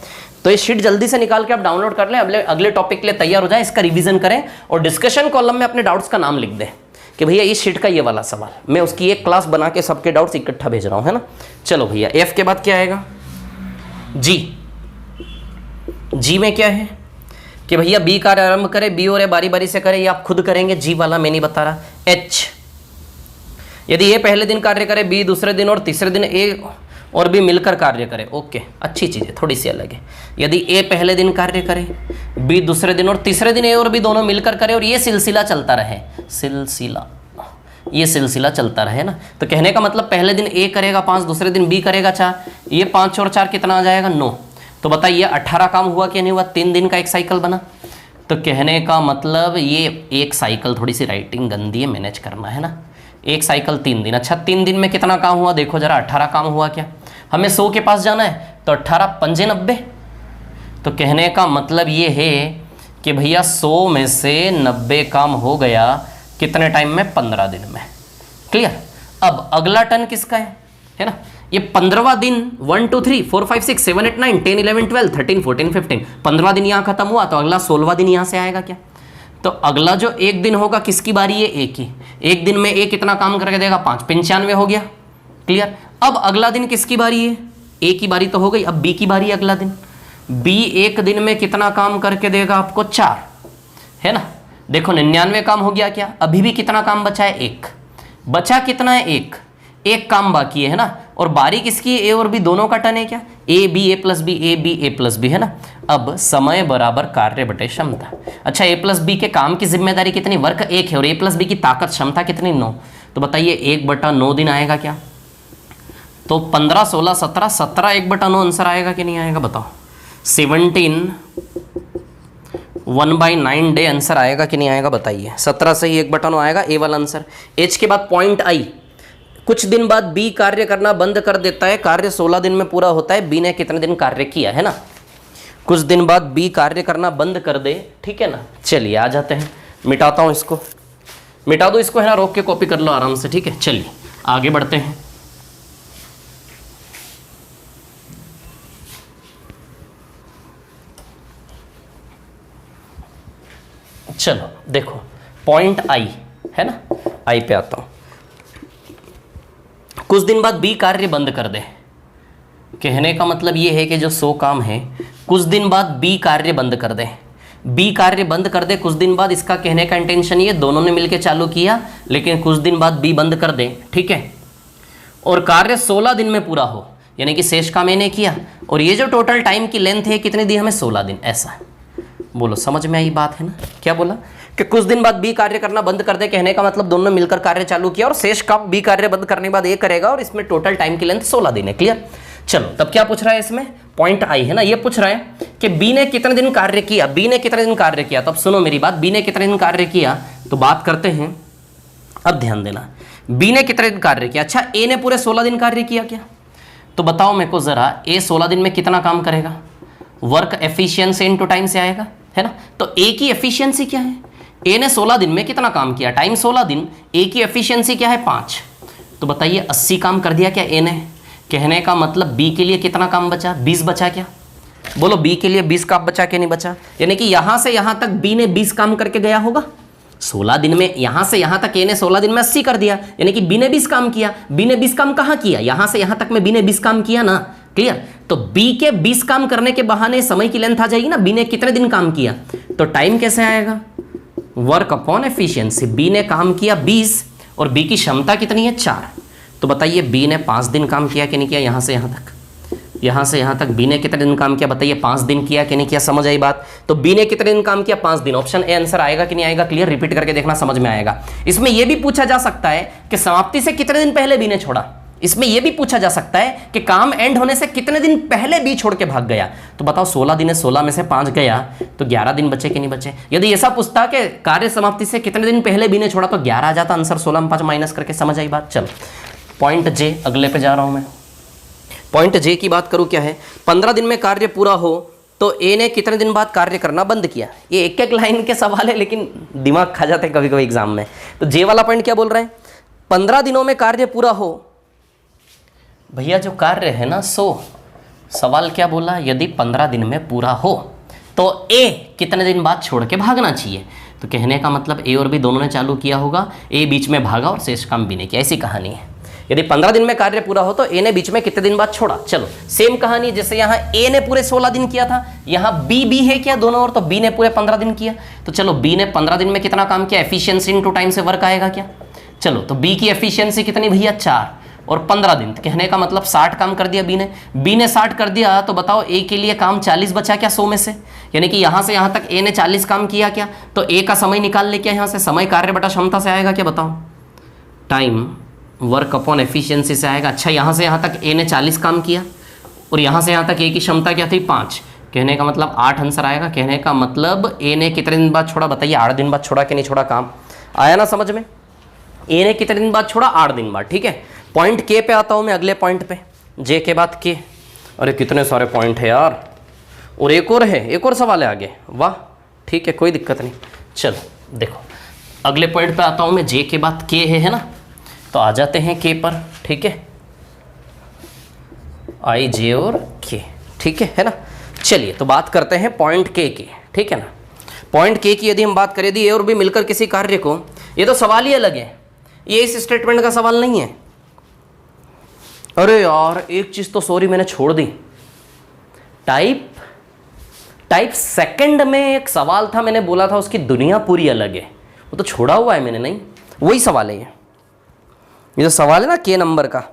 तो ये शीट जल्दी से निकाल के आप डाउनलोड कर लें, अगले टॉपिक के लिए तैयार हो जाए, इसका रिवीजन करें और डिस्कशन कॉलम में अपने डाउट्स का नाम लिख दें कि भैया इस शीट का ये वाला सवाल। मैं उसकी एक क्लास बना के सबके डाउट्स इकट्ठा भेज रहा हूं, है ना। चलो भैया, एफ के बाद क्या आएगा? जी। जी में क्या है कि भैया बी कार्य आरंभ करे, बी और ए बारी बारी से करे, ये आप खुद करेंगे, जी वाला मैं नहीं बता रहा। एच, यदि ए पहले दिन कार्य करे, बी दूसरे दिन और तीसरे दिन ए और बी मिलकर कार्य करे, ओके, अच्छी चीज़ है, थोड़ी सी अलग है। यदि ए पहले दिन कार्य करे, बी दूसरे दिन और तीसरे दिन ए और बी दोनों मिलकर करे और ये सिलसिला चलता रहे, ये सिलसिला चलता रहे ना। तो कहने का मतलब पहले दिन ए करेगा 5, दूसरे दिन बी करेगा 4, ये 5 और 4 कितना आ जाएगा? 9। तो बताइए 18 काम हुआ कि नहीं हुआ? 3 दिन का एक साइकिल बना। तो कहने का मतलब ये एक साइकिल, थोड़ी सी राइटिंग गंदी है, मैनेज करना है ना। एक साइकिल 3 दिन। अच्छा, 3 दिन में कितना काम हुआ? देखो जरा, 18 काम हुआ क्या? हमें 100 के पास जाना है, तो 18 पंजे 90। तो कहने का मतलब ये है कि भैया 100 में से 90 काम हो गया कितने टाइम में? 15 दिन में। क्लियर। अब अगला टर्न किसका है ना। ये 15वां दिन 1 2 3 4 5 6 7 8 9 10 11 12 13 14 15, 15वां दिन यहाँ खत्म हुआ, तो अगला 16वां दिन यहाँ से आएगा क्या? तो अगला जो एक दिन होगा किसकी बारी है? ए की। एक दिन में ए कितना काम करके देगा? 5, 95 हो गया। क्लियर। अब अगला दिन किसकी बारी है? ए की बारी तो हो गई, अब बी की बारी है अगला दिन। बी एक दिन में कितना काम करके देगा आपको? 4, है ना। देखो 99 काम हो गया क्या? अभी भी कितना काम बचा है? 1 बचा। कितना है? 1 काम बाकी है ना। और बारी किसकी है? ए और बी दोनों का टर्न है क्या? A B A plus B, A B A plus B, है ना। अब समय बराबर कार्य बटे क्षमता। अच्छा, ए प्लस बी के काम की जिम्मेदारी कितनी? वर्क 1 है और ए प्लस बी की ताकत क्षमता कितनी? 9। तो बताइए 1/9 दिन आएगा क्या? तो 15 16 17 17 1/9 आंसर आएगा कि नहीं आएगा? बताओ। 17 1/9 डे आंसर आएगा कि नहीं आएगा? बताइए। 17 से ही 1/9 आएगा, ए वाला आंसर। एच के बाद पॉइंट आई। कुछ दिन बाद बी कार्य करना बंद कर देता है, कार्य 16 दिन में पूरा होता है। बी ने कितने दिन कार्य किया, है ना। कुछ दिन बाद बी कार्य करना बंद कर दे, ठीक है ना। चलिए आ जाते हैं, मिटाता हूं इसको, मिटा दो इसको, है ना। रोक के कॉपी कर लो आराम से, ठीक है। चलिए आगे बढ़ते हैं। चलो देखो, पॉइंट आई है ना, आई पे आता हूं। कुछ दिन बाद बी कार्य बंद कर दे, कहने का मतलब ये है कि जो 100 काम है, कुछ दिन बाद बी कार्य बंद कर दे। बी कार्य बंद कर दे कुछ दिन बाद, इसका कहने का इंटेंशन ये दोनों ने मिलकर चालू किया, लेकिन कुछ दिन बाद बी बंद कर दे, ठीक है। और कार्य 16 दिन में पूरा हो, यानी कि शेष काम मैंने किया, और ये जो टोटल टाइम की लेंथ है कितनी दी हमें? 16 दिन। ऐसा बोलो, समझ में आई बात, है ना। क्या बोला कि कुछ दिन बाद बी कार्य करना बंद कर दे, कहने का मतलब दोनों मिलकर कार्य चालू किया और शेष काम बी कार्य बंद करने के बाद ये करेगा, और इसमें टोटल टाइम की लेंथ 16 दिन है। क्लियर। चलो तब क्या पूछ रहा है इसमें? पॉइंट आई है ना। ये पूछ रहा है कि बी ने कितने दिन कार्य किया, बी ने कितने दिन कार्य किया। तो अब सुनो मेरी बात, बी ने कितने दिन कार्य किया तो बात करते हैं। अब ध्यान देना, बी ने कितने दिन कार्य किया। अच्छा, ए ने पूरे 16 दिन कार्य किया क्या? तो बताओ मेरे को जरा, ए 16 दिन में कितना काम करेगा? वर्क एफिशिएंसी इनटू टाइम से आएगा, है ना। तो ए की एफिशिएंसी क्या है? ए ने 16 दिन में कितना काम किया? टाइम 16 दिन। ए की एफिशिएंसी क्या है? 5। तो बताइए 80 काम कर दिया क्या ए ने? कहने का मतलब बी के लिए कितना काम बचा? 20 बचा क्या? बोलो, बी के लिए 20 काम बचा कि नहीं बचा? यानी कि यहां से यहां तक बी ने 20 काम करके गया होगा 16 दिन में। यहां से यहां तक ए ने 16 दिन में 80 कर दिया, यानी कि बी ने 20 काम किया। बी ने 20 काम कहां किया? यहां से यहां तक में बी ने 20 काम किया ना। क्लियर। तो बी के 20 काम करने के बहाने समय की लेंथ आ जाएगी ना, बी ने कितने दिन काम किया। तो टाइम कैसे आएगा? Work upon efficiency. बी ने काम किया 20 और बी की क्षमता कितनी है 4। तो बताइए बी ने 5 दिन काम किया कि नहीं किया, यहाँ से यहाँ तक, यहाँ से यहाँ तक बी ने कितने दिन काम किया बताइए, 5 दिन किया कि नहीं किया, समझ आई बात। तो बी ने कितने दिन काम किया 5 दिन, ऑप्शन ए आंसर आएगा कि नहीं आएगा, क्लियर, रिपीट करके देखना समझ में आएगा। इसमें यह भी पूछा जा सकता है कि समाप्ति से कितने दिन पहले बी ने छोड़ा, इसमें यह भी पूछा जा सकता है कि काम एंड होने से कितने दिन पहले बी छोड़ के भाग गया। तो बताओ 16 दिन है, 16 में से 5 गया तो 11 दिन बचे कि नहीं बचे। यदि ऐसा पूछता कि कार्य समाप्ति से कितने दिन पहले बी ने छोड़ा तो 11 आ जाता आंसर, 16 में 5 माइनस करके, समझ आई बात। चलो पॉइंट जे, अगले पे जा रहा हूं मैं। पॉइंट जे की बात करूं क्या है, 15 दिन में कार्य पूरा हो तो ए ने कितने दिन बाद कार्य करना बंद किया। ये एक एक लाइन के सवाल है लेकिन दिमाग खा जाते हैं कभी कभी एग्जाम में। तो जे वाला पॉइंट क्या बोल रहे हैं, 15 दिनों में कार्य पूरा हो। भैया जो कार्य है ना सवाल क्या बोला, यदि 15 दिन में पूरा हो तो ए कितने दिन बाद छोड़ के भागना चाहिए। तो कहने का मतलब ए और बी दोनों ने चालू किया होगा, ए बीच में भागा और शेष काम बी ने किया, ऐसी कहानी है। यदि 15 दिन में कार्य पूरा हो तो ए ने बीच में कितने दिन बाद छोड़ा। चलो सेम कहानी, जैसे यहाँ ए ने पूरे 16 दिन किया था, यहाँ बी है क्या दोनों और, तो बी ने पूरे 15 दिन किया। तो चलो बी ने 15 दिन में कितना काम किया, एफिशिएंसी इनटू टाइम से वर्क आएगा क्या। चलो तो बी की एफिशिएंसी कितनी भैया 4 और 15 दिन, तो कहने का मतलब 60 काम कर दिया बी ने 60 कर दिया। तो बताओ ए के लिए काम 40 बचा क्या 100 में से, यानी कि यहाँ से यहाँ तक ए ने 40 काम किया क्या। तो ए का समय निकाल ले क्या, यहाँ से समय कार्य बटा क्षमता से आएगा क्या बताओ, टाइम वर्क अपॉन एफिशिएंसी से आएगा। अच्छा यहाँ से यहाँ तक ए ने 40 काम किया और यहाँ से यहाँ तक ए की क्षमता क्या थी 5, कहने का मतलब 8 आंसर आएगा। कहने का मतलब ए ने कितने दिन बाद छोड़ा बताइए, 8 दिन बाद छोड़ा कि नहीं छोड़ा, काम आया ना समझ में। ए ने कितने दिन बाद छोड़ा, 8 दिन बाद, ठीक है। पॉइंट के पे आता हूँ मैं, अगले पॉइंट पे, जे के बाद के। अरे कितने सारे पॉइंट है यार, और एक और है, एक और सवाल है आगे, वाह ठीक है कोई दिक्कत नहीं। चलो देखो अगले पॉइंट पे आता हूँ मैं, जे के बाद के है ना, तो आ जाते हैं के पर, ठीक है, आई जे और के, ठीक है ना। चलिए तो बात करते हैं पॉइंट के की, ठीक है ना। पॉइंट के की यदि हम बात करें, यदि ए और बी मिलकर किसी कार्य को, ये तो सवाल ही अलग है, ये इस स्टेटमेंट का सवाल नहीं है। अरे यार एक चीज तो सॉरी मैंने छोड़ दी, टाइप सेकंड में एक सवाल था, मैंने बोला था उसकी दुनिया पूरी अलग है, वो तो छोड़ा हुआ है मैंने, नहीं वही सवाल है ये जो सवाल है ना के नंबर का,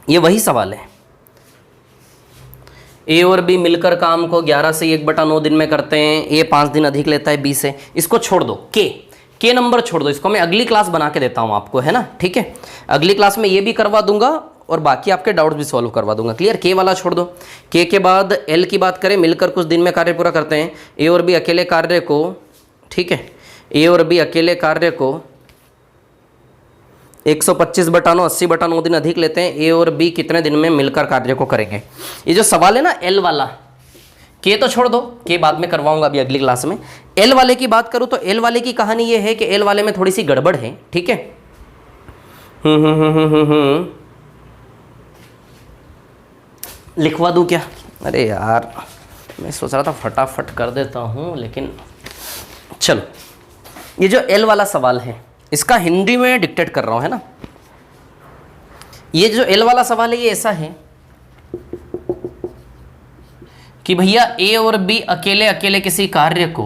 ये वही सवाल है। ए और बी मिलकर काम को 11 से 1/9 दिन में करते हैं, ए 5 दिन अधिक लेता है बी से, इसको छोड़ दो, के नंबर छोड़ दो, इसको मैं अगली क्लास बना के देता हूं आपको, है ना, ठीक है। अगली क्लास में ये भी करवा दूंगा और बाकी आपके डाउट्स भी सॉल्व करवा दूंगा, क्लियर। के वाला छोड़ दो। के बाद एल की बात करें, मिलकर कुछ दिन में कार्य पूरा करते हैं, ए और बी अकेले कार्य को, ठीक है, ए और बी अकेले कार्य को 125/9 80/9 दिन अधिक लेते हैं, ए और बी कितने दिन में मिलकर कार्य को करेंगे। ये जो सवाल है ना एल वाला, के तो छोड़ दो, के बाद में करवाऊंगा अभी अगली क्लास में। एल वाले की बात करूं तो एल वाले की कहानी ये है कि एल वाले में थोड़ी सी गड़बड़ है, ठीक है। लिखवा दूं क्या, अरे यार मैं सोच रहा था फटाफट कर देता हूं, लेकिन चलो ये जो एल वाला सवाल है इसका हिंदी में डिक्टेट कर रहा हूं, है ना। ये जो एल वाला सवाल है ये ऐसा है कि भैया ए और बी अकेले अकेले किसी कार्य को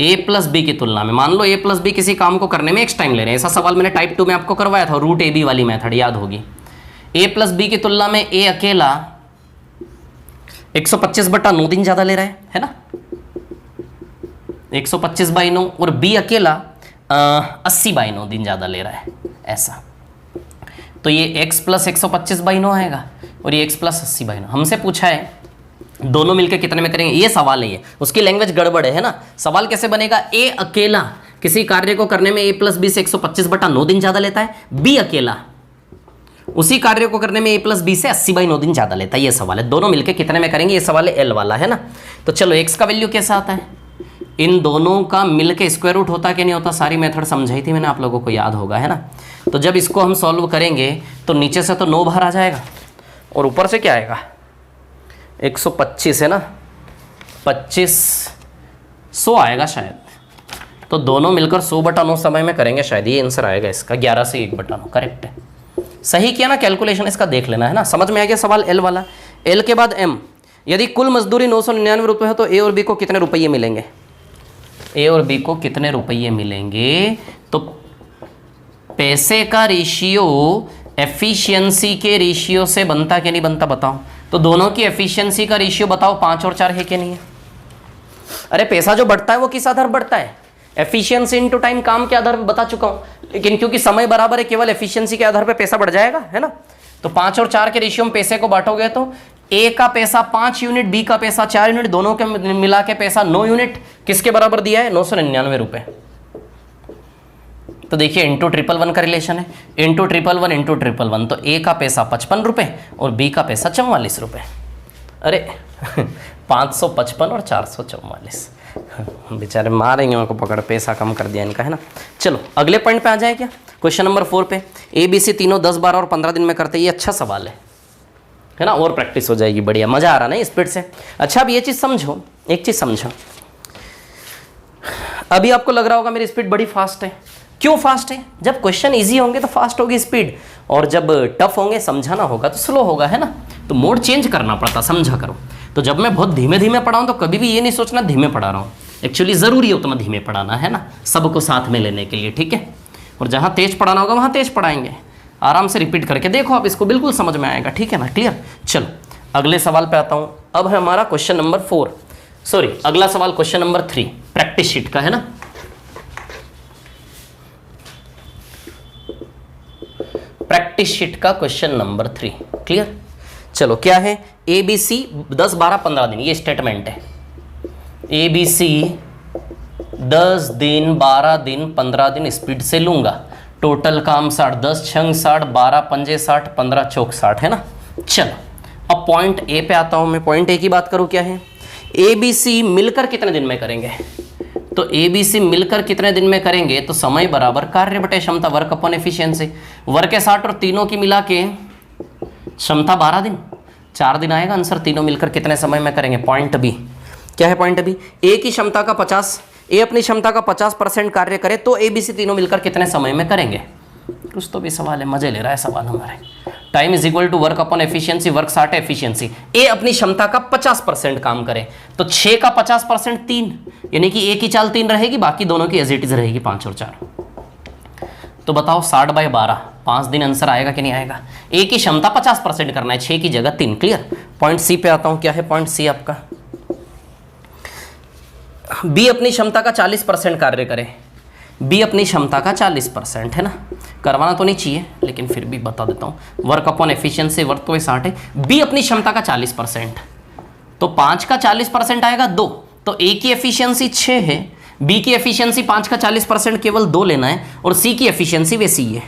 a प्लस बी की तुलना में, मान लो a प्लस बी किसी काम को करने में x टाइम ले रहे हैं, ऐसा सवाल मैंने टाइप 2 में आपको करवाया था, रूट ए बी वाली मेथड याद होगी। a प्लस बी की तुलना में a अकेला 125/9 दिन ज़्यादा ले रहा है ना, 125/9, और b अकेला 80/9 दिन ज़्यादा ले रहा है, ऐसा। तो ये x प्लस 125/9 आएगा और ये x प्लस 80/9। हमसे पूछा है दोनों मिलकर कितने में करेंगे, ये सवाल है, ये उसकी लैंग्वेज गड़बड़ है ना। सवाल कैसे बनेगा, ए अकेला किसी कार्य को करने में a प्लस बी से 125/9 दिन ज़्यादा लेता है, बी अकेला उसी कार्य को करने में a प्लस बी से 80/9 दिन ज़्यादा लेता है, ये सवाल है। दोनों मिलकर कितने में करेंगे, ये सवाल है एल वाला, है ना। तो चलो x का वैल्यू कैसा आता है, इन दोनों का मिलकर स्क्वायर रूट होता कि नहीं होता, सारी मेथड समझाई थी मैंने, आप लोगों को याद होगा, है ना। तो जब इसको हम सॉल्व करेंगे तो नीचे से तो 9 बाहर आ जाएगा और ऊपर से क्या आएगा 125, है ना, 2500 आएगा शायद। तो दोनों मिलकर 100/9 समय में करेंगे शायद, ये आंसर आएगा इसका, 11 से 1/9, करेक्ट है। सही किया ना कैलकुलेशन, इसका देख लेना, है ना। समझ में आ गया सवाल एल वाला। एल के बाद एम, यदि कुल मजदूरी 999 रुपये हो तो ए और बी को कितने रुपये मिलेंगे? ए और बी को कितने रुपये मिलेंगे? तो पैसे का रेशियो एफिशिएंसी के रेशियो से बनता कि नहीं बनता बताओ? तो दोनों की एफिशिएंसी का रेशियो बताओ 5 और 4 है कि नहीं है? अरे पैसा जो बढ़ता है वो किस आधार पर बढ़ता है? एफिशिएंसी इनटू टाइम, काम के आधार पर बता चुका हूं, लेकिन क्योंकि समय बराबर है केवल एफिशिएंसी के आधार पर पैसा बढ़ जाएगा, है ना? तो 5 और 4 के रेशियो में पैसे को बांटोगे तो ए का पैसा 5 यूनिट, बी का पैसा 4 यूनिट, दोनों के मिला के पैसा 9 यूनिट किसके बराबर दिया है? 999 रुपए। तो देखिए इंटू 111 का रिलेशन है, इंटू 111 इंटू 111, तो ए का पैसा 55 रुपए और बी का पैसा 44 रुपए। अरे 555 और 444, बेचारे मारेंगे मेरे को पकड़, पैसा कम कर दिया इनका, है ना? चलो अगले पॉइंट पे आ जाए क्या? क्वेश्चन नंबर 4 पे, ए बी सी तीनों 10, 12 और 15 दिन में करते हैं। ये अच्छा सवाल है ना? और प्रैक्टिस हो जाएगी, बढ़िया मजा आ रहा ना स्पीड से। अच्छा अब ये चीज़ समझो, एक चीज़ समझो, अभी आपको लग रहा होगा मेरी स्पीड बड़ी फास्ट है। क्यों फास्ट है? जब क्वेश्चन इजी होंगे तो फास्ट होगी स्पीड, और जब टफ होंगे समझाना होगा तो स्लो होगा, है ना? तो मोड चेंज करना पड़ता, समझा करो। तो जब मैं बहुत धीमे धीमे पढ़ाऊँ तो कभी भी ये नहीं सोचना धीमे पढ़ा रहा हूँ, एक्चुअली ज़रूरी है उतना धीमे पढ़ाना, है ना? सबको साथ में लेने के लिए, ठीक है? और जहाँ तेज पढ़ाना होगा वहाँ तेज पढ़ाएंगे। आराम से रिपीट करके देखो आप, इसको बिल्कुल समझ में आएगा, ठीक है ना? क्लियर? चलो अगले सवाल पे आता हूँ। अब है हमारा क्वेश्चन नंबर 4, सॉरी अगला सवाल क्वेश्चन नंबर 3 प्रैक्टिस शीट का, है ना? प्रैक्टिस शीट का क्वेश्चन नंबर 3, क्लियर? चलो क्या है? ए बी सी 10, 12, 15 दिन, ये स्टेटमेंट है। ए बी सी 10 दिन, 12 दिन, 15 दिन स्पीड से लूंगा। टोटल काम 60, 10 छंग 60, 12 पंजे 60, 15 चौक 60, है ना? चलो अब पॉइंट ए पे आता हूं मैं। पॉइंट ए की बात करूं, क्या है? ए बी सी मिलकर कितने दिन में करेंगे? तो ए बी सी मिलकर कितने दिन में करेंगे? तो समय बराबर कार्य बटे क्षमता, वर्क अपॉन एफिशिएंसी। वर्क है 60 और तीनों की मिला के क्षमता 12 दिन, 4 दिन आएगा आंसर। तीनों मिलकर कितने समय में करेंगे? पॉइंट बी क्या है? पॉइंट बी, ए की क्षमता का 50, ए अपनी क्षमता का 50% कार्य करे तो ए बी सी तीनों मिलकर कितने समय में करेंगे? कुछ तो भी सवाल है, मजे ले रहा है सवाल हमारे। Time is equal to work upon efficiency, work 60 है एफिशिएंसी। ए अपनी क्षमता का 50% काम करे तो 6 का 50% 3, यानी कि ए की चाल 3 रहेगी, बाकी दोनों की एज इट इज रहेगी 5 और 4। तो बताओ 60/12 5 दिन आंसर आएगा कि नहीं आएगा? ए की क्षमता 50% करना है, 6 की जगह 3, क्लियर? पॉइंट सी पे आता हूं, क्या है पॉइंट सी आपका? बी अपनी क्षमता का 40% कार्य करे। बी अपनी क्षमता का 40%, है ना? करवाना तो नहीं चाहिए लेकिन फिर भी बता देता हूं। वर्क अपॉन एफिशिएंसी, वर्क तो 60 है, बी अपनी क्षमता का 40%, तो 5 का 40% आएगा 2, तो ए की एफिशिएंसी 6 है, बी की एफिशिएंसी 5 का 40% केवल 2 लेना है, और सी की एफिशिएंसी वैसी ही है,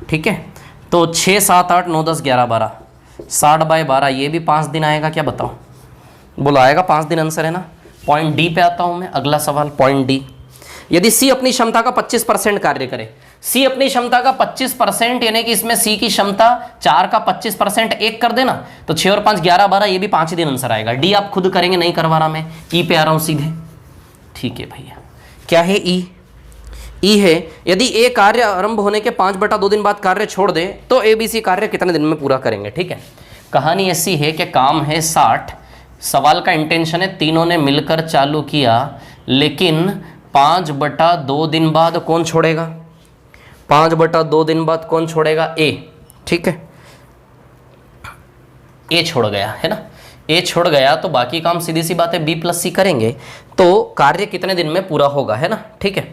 ठीक है? तो 6, 7, 8, 9, 10, 11, 12, 60/12, ये भी 5 दिन आएगा क्या बताओ? बोलो आएगा 5 दिन आंसर, है ना? पॉइंट डी पे आता हूं मैं, अगला सवाल पॉइंट डी। यदि सी अपनी क्षमता का 25% कार्य करे, सी अपनी क्षमता का 25%, यानी कि इसमें सी की क्षमता 4 का 25% 1 कर देना, तो 6 और 5 11, 12, ये भी 5 दिन आंसर आएगा। डी आप खुद करेंगे, नहीं करवा रहा मैं, ई पे आ रहा हूं सीधे, ठीक है भैया? क्या है ई? ई है यदि ए कार्य आरंभ होने के 5/2 दिन बाद कार्य छोड़ दे तो ए बी सी कार्य कितने दिन में पूरा करेंगे, ठीक है? कहानी ऐसी है कि काम है 60, सवाल का इंटेंशन है तीनों ने मिलकर चालू किया, लेकिन 5/2 दिन बाद कौन छोड़ेगा? 5/2 दिन बाद कौन छोड़ेगा? ए, ठीक है? ए छोड़ गया, है ना? ए छोड़ गया तो बाकी काम सीधी सी बात है बी प्लस सी करेंगे, तो कार्य कितने दिन में पूरा होगा, है ना? ठीक है,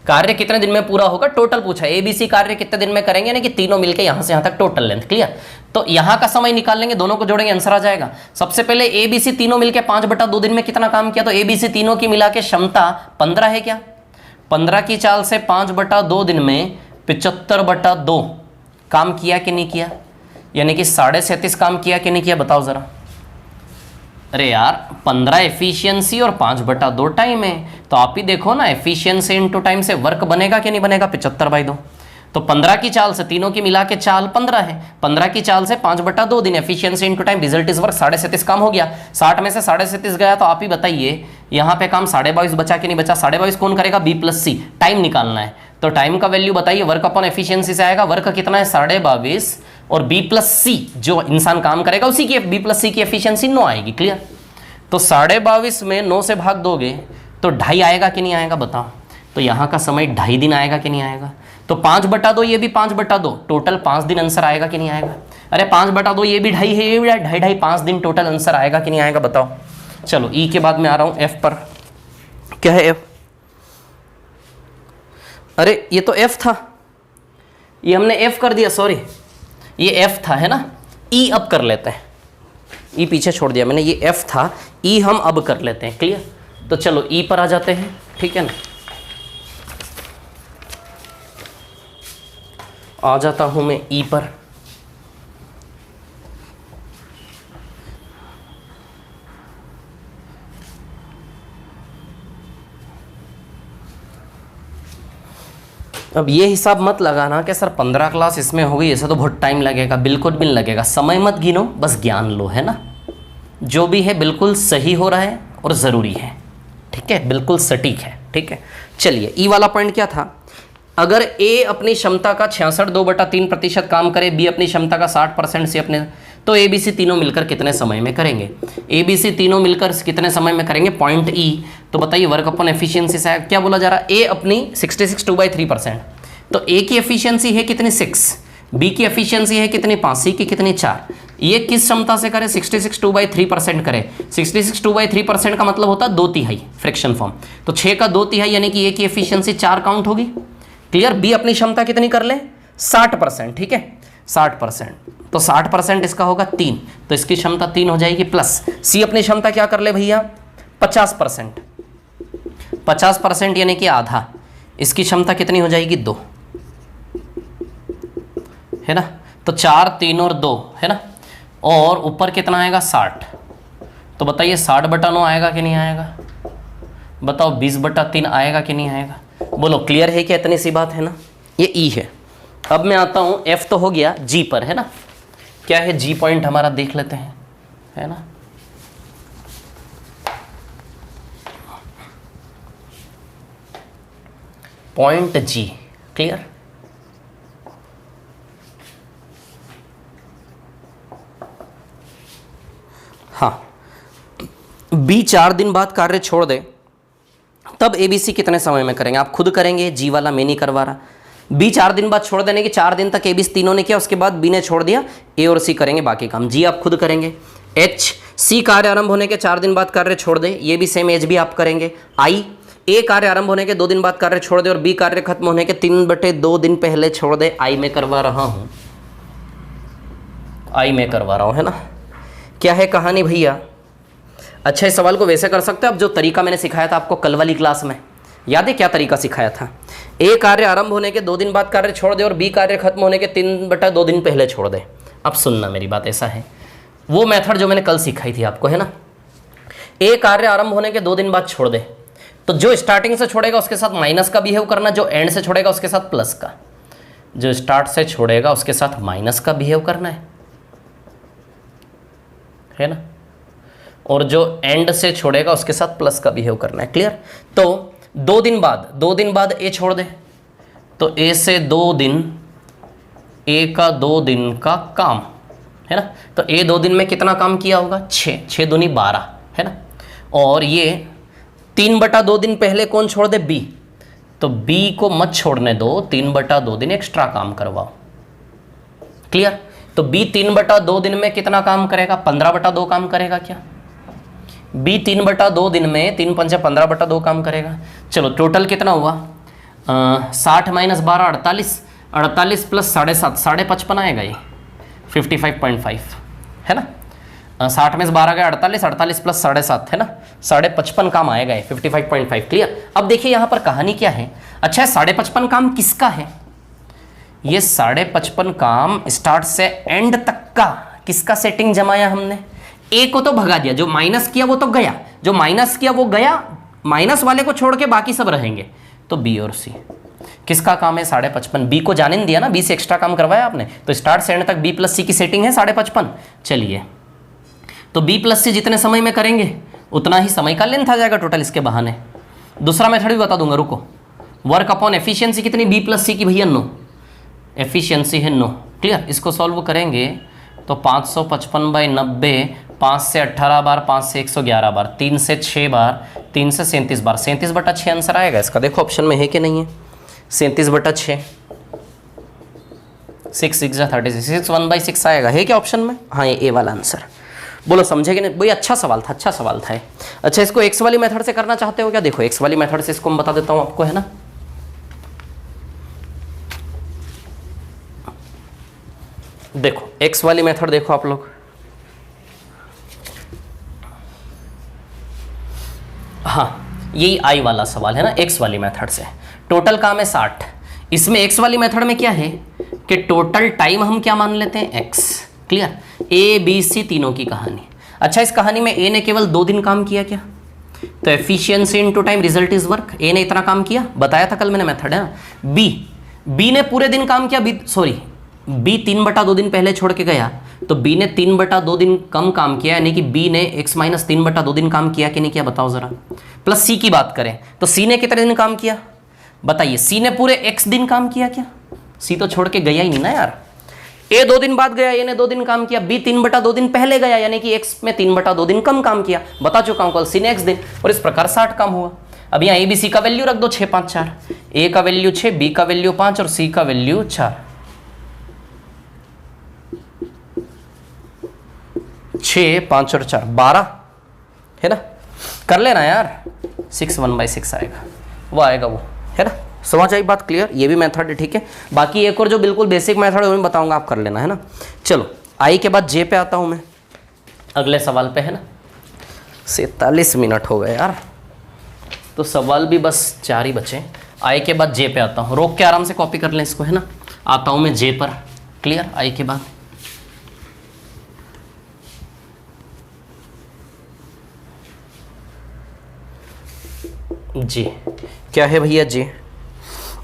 कार्य कितने दिन में पूरा होगा टोटल पूछा, ए बी सी कार्य कितने दिन में करेंगे, यानी कि तीनों मिलके यहां से यहां तक टोटल लेंथ, क्लियर? तो यहां का समय निकाल लेंगे, दोनों को जोड़ेंगे, आंसर आ जाएगा। सबसे पहले ए बी सी तीनों मिलके 5/2 दिन में कितना काम किया, तो ए बी सी तीनों की मिला के क्षमता 15 है क्या? 15 की चाल से 5/2 दिन में 75/2 काम किया कि नहीं किया, यानी कि 37.5 काम किया कि नहीं किया, बताओ जरा। अरे यार 15 एफिशिएंसी और 5/2 टाइम है, तो आप ही देखो ना, एफिशिएंसी इनटू टाइम से वर्क बनेगा कि नहीं बनेगा, 75/2। तो 15 की चाल से तीनों की मिला के चाल 15 है, 15 की चाल से 5/2 दिन, efficiency into time, result is work, 37.5 काम हो गया। 60 में से 37.5 गया, तो आप ही बताइए यहाँ पे काम 22.5 बचा कि नहीं बचा? 22.5 कौन करेगा? बी प्लस सी, टाइम निकालना है, तो टाइम का वैल्यू बताइए, वर्क अपॉन एफिशिएंसी से आएगा, वर्क कितना है 22.5, और बी प्लस सी जो इंसान काम करेगा उसी की बी प्लस सी की एफिशिएंसी 9 आएगी, क्लियर? तो 22.5 में 9 से भाग दोगे तो 2.5 आएगा कि नहीं आएगा बताओ। तो यहाँ का समय 2.5 दिन आएगा कि नहीं आएगा। तो 5/2 ये भी 5/2, टोटल 5 दिन आंसर आएगा कि नहीं आएगा। अरे 5/2 ये भी 2.5 है, ये भी 2.5, 5 दिन टोटल आंसर आएगा कि नहीं आएगा बताओ। चलो ई के बाद में आ रहा हूँ एफ पर। क्या है एफ? अरे ये तो एफ था, ये हमने एफ कर दिया, सॉरी ये एफ था है ना। ई अब कर लेते हैं, ई पीछे छोड़ दिया मैंने, ये एफ था, ई हम अब कर लेते हैं। क्लियर? तो चलो ई पर आ जाते हैं, ठीक है ना। आ जाता हूं मैं ई पर। अब ये हिसाब मत लगाना कि सर 15 क्लास इसमें हो गई, ऐसा तो बहुत टाइम लगेगा। बिल्कुल भी नहीं लगेगा, समय मत गिनो, बस ज्ञान लो, है ना। जो भी है बिल्कुल सही हो रहा है और ज़रूरी है, ठीक है, बिल्कुल सटीक है, ठीक है। चलिए ई वाला पॉइंट क्या था? अगर ए अपनी क्षमता का 66.2/3% काम करे, बी अपनी क्षमता का 60% से अपने, तो ए बी सी तीनों मिलकर कितने समय में करेंगे? ए बी सी तीनों मिलकर कितने समय में करेंगे? पॉइंट ई। तो बताइए वर्क अपॉन एफिशिएंसी से क्या बोला जा रहा है? ए अपनी 66/2/3%, तो ए की एफिशिएंसी है कितनी? 6, बी की एफिशिएंसी है कितनी? 5, सी की कितनी? 4। ये किस क्षमता से करे? 66/2/3% करे। 66/2/3% का मतलब होता है 2/3 फ्रैक्शन फॉर्म। तो 6 का 2/3 यानी कि ए की एफिशिएंसी 4 काउंट होगी। क्लियर? बी अपनी क्षमता कितनी कर ले? 60%, ठीक है, 60%। तो 60% इसका होगा 3, तो इसकी क्षमता 3 हो जाएगी। प्लस सी अपनी क्षमता क्या कर ले भैया? 50%, 50% यानी कि आधा, इसकी क्षमता कितनी हो जाएगी? 2, है ना। तो 4, 3 और 2, है ना। और ऊपर कितना आएगा? 60। तो बताइए 60/9 आएगा कि नहीं आएगा? बताओ 20/3 आएगा कि नहीं आएगा? बोलो क्लियर है क्या? इतनी सी बात है ना। ये ई है। अब मैं आता हूं, एफ तो हो गया, जी पर, है ना। क्या है जी पॉइंट हमारा? देख लेते हैं, है ना। पॉइंट जी, क्लियर। हाँ, बी 4 दिन बाद कार्य छोड़ दे, तब एबीसी कितने समय में करेंगे? आप खुद करेंगे, जी वाला मैं नहीं करवा रहा। बी 4 दिन बाद छोड़ देने की, 4 दिन तक एबीसी तीनों ने किया, उसके बाद बी ने छोड़ दिया, ए और सी करेंगे बाकी काम। जी आप खुद करेंगे। एच, सी कार्य आरंभ होने के 4 दिन बाद कार्य छोड़ दे, ये भी सेम एच भी आप करेंगे। आई, ए कार्य आरंभ होने के 2 दिन बाद कार्य छोड़ दे और बी कार्य खत्म होने के 3/2 दिन पहले छोड़ दे। आई में करवा रहा हूं, आई में करवा रहा हूं, है ना। क्या है कहानी भैया? अच्छा, इस सवाल को वैसे कर सकते हैं, अब जो तरीका मैंने सिखाया था आपको कल वाली क्लास में, याद है क्या तरीका सिखाया था? ए कार्य आरंभ होने के 2 दिन बाद कार्य छोड़ दे और बी कार्य खत्म होने के 3/2 दिन पहले छोड़ दे। अब सुनना मेरी बात, ऐसा है वो मेथड जो मैंने कल सिखाई थी आपको, है ना। ए कार्य आरंभ होने के 2 दिन बाद छोड़ दे, तो जो स्टार्टिंग से छोड़ेगा उसके साथ माइनस का बिहेव करना, जो एंड से छोड़ेगा उसके साथ प्लस का। जो स्टार्ट से छोड़ेगा उसके साथ माइनस का बिहेव करना है ना, और जो एंड से छोड़ेगा उसके साथ प्लस का बिहेव करना है। क्लियर? तो 2 दिन बाद ए छोड़ दे, तो ए से 2 दिन, ए का 2 दिन का काम, है ना। तो ए 2 दिन में कितना काम किया होगा? 6, 6 दूनी 12, है ना। और ये 3/2 दिन पहले कौन छोड़ दे? बी। तो बी को मत छोड़ने दो, 3/2 दिन एक्स्ट्रा काम करवाओ। क्लियर? तो बी 3/2 दिन में कितना काम करेगा? 15/2 काम करेगा क्या? बी 3/2 दिन में 3 पंचे 15/2 काम करेगा। चलो टोटल कितना हुआ? 60 - 12 48, 48 प्लस 7.5 55 आएगा ये 55.5, है ना। 60 में से 12 गया 48, 48 प्लस 7.5, है ना, 55.5 काम आएगा ये 55.5। क्लियर? अब देखिए यहाँ पर कहानी क्या है। अच्छा, 55.5 काम किसका है? ये 55.5 काम स्टार्ट से एंड तक का किसका सेटिंग जमाया हमने? ए को तो भगा दिया, जो माइनस किया वो तो गया, जो माइनस किया वो गया, माइनस वाले को छोड़ के बाकी सब रहेंगे। तो बी और सी किसका काम है? 55.5। बी को जाने नहीं दिया ना, बी से एक्स्ट्रा काम करवाया आपने, तो स्टार्ट से एंड तक बी प्लस सी की सेटिंग है 55.5। चलिए, तो बी प्लस सी जितने समय में करेंगे उतना ही समय का लेंथ आ जाएगा टोटल इसके बहाने। दूसरा मेथड भी बता दूंगा, रुको। वर्क अपॉन एफिशिएंसी कितनी? बी प्लस सी की भैया 9, एफिशिएंसी है 9। क्लियर? इसको सॉल्व करेंगे तो 555/90, 5 से 18 बार, 5 से 111 बार, 3 से 6 बार, 3 से 37 बार, 37/6 आंसर आएगा इसका। देखो ऑप्शन में है कि नहीं है, 37/6, 6 6 जा 36, 1/6 आएगा, है क्या ऑप्शन में? हाँ, ये ए वाला आंसर। बोलो समझे कि नहीं भाई? अच्छा सवाल था, अच्छा सवाल था। अच्छा, इसको एक्स वाली मेथड से करना चाहते हो क्या? देखो एक्स वाली मेथड से इसको मैं बता देता हूँ आपको, है ना। देखो एक्स वाली मेथड देखो आप लोग, हाँ यही आई वाला सवाल है ना, एक्स वाली मेथड से। टोटल काम है 60। इसमें एक्स वाली मेथड में क्या है कि टोटल टाइम हम क्या मान लेते हैं, X. Clear? A B C तीनों की कहानी। अच्छा, इस कहानी में ए ने केवल 2 दिन काम किया क्या? तो efficiency into time result is work. A ने इतना काम किया, बताया था कल मैंने मेथड, है ना। बी ने पूरे दिन काम किया, बी 3/2 दिन पहले छोड़ के गया, तो बी ने 3/2 दिन कम काम किया, यानी कि बी ने x - 3/2 दिन काम किया कि नहीं किया, बताओ जरा। प्लस सी की बात करें तो सी ने कितने दिन काम किया, बताइए। सी ने पूरे x दिन काम किया क्या? सी तो छोड़ के गया ही नहीं ना यार। ए 2 दिन बाद गया, ए ने 2 दिन काम किया, बी 3/2 दिन पहले गया, यानी कि x में 3/2 दिन कम काम किया, बता चुका हूं कल। सी ने x दिन, और इस प्रकार 60 काम हुआ। अब यहाँ ए बी सी का वैल्यू रख दो, 6 5 4। ए का वैल्यू 6, बी का वैल्यू 5 और सी का वैल्यू 4। 6 5 और 4 12, है ना। कर लेना यार, 6 1/6 आएगा, वो आएगा वो, है ना। समझ आई बात? क्लियर? ये भी मेथड है, ठीक है। बाकी एक और जो बिल्कुल बेसिक मेथड है वो मैं बताऊंगा, आप कर लेना, है ना। चलो आई के बाद जे पे आता हूं मैं, अगले सवाल पे, है ना। 47 मिनट हो गए यार, तो सवाल भी बस 4 ही बचे। आई के बाद जे पे आता हूँ, रोक के आराम से कॉपी कर लें इसको, है ना। आता हूँ मैं जे पर। क्लियर? आई के बाद जी क्या है भैया जी?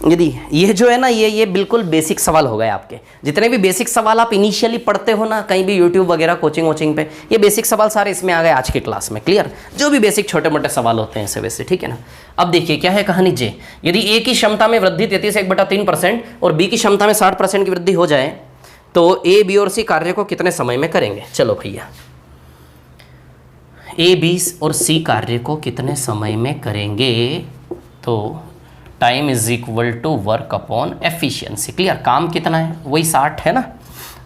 यदि ये जो है ना, ये बिल्कुल बेसिक सवाल हो गए आपके। जितने भी बेसिक सवाल आप इनिशियली पढ़ते हो ना कहीं भी यूट्यूब वगैरह कोचिंग वोचिंग पे, ये बेसिक सवाल सारे इसमें आ गए आज की क्लास में। क्लियर? जो भी बेसिक छोटे मोटे सवाल होते हैं ऐसे वैसे, ठीक है ना। अब देखिए क्या है कहानी जे। यदि ए की क्षमता में वृद्धि 33/3% और बी की क्षमता में 60% की वृद्धि हो जाए तो ए बी और सी कार्य को कितने समय में करेंगे? चलो भैया, ए बी और सी कार्य को कितने समय में करेंगे? तो time is equal to work upon efficiency. Clear? काम कितना है? वही 60 है ना।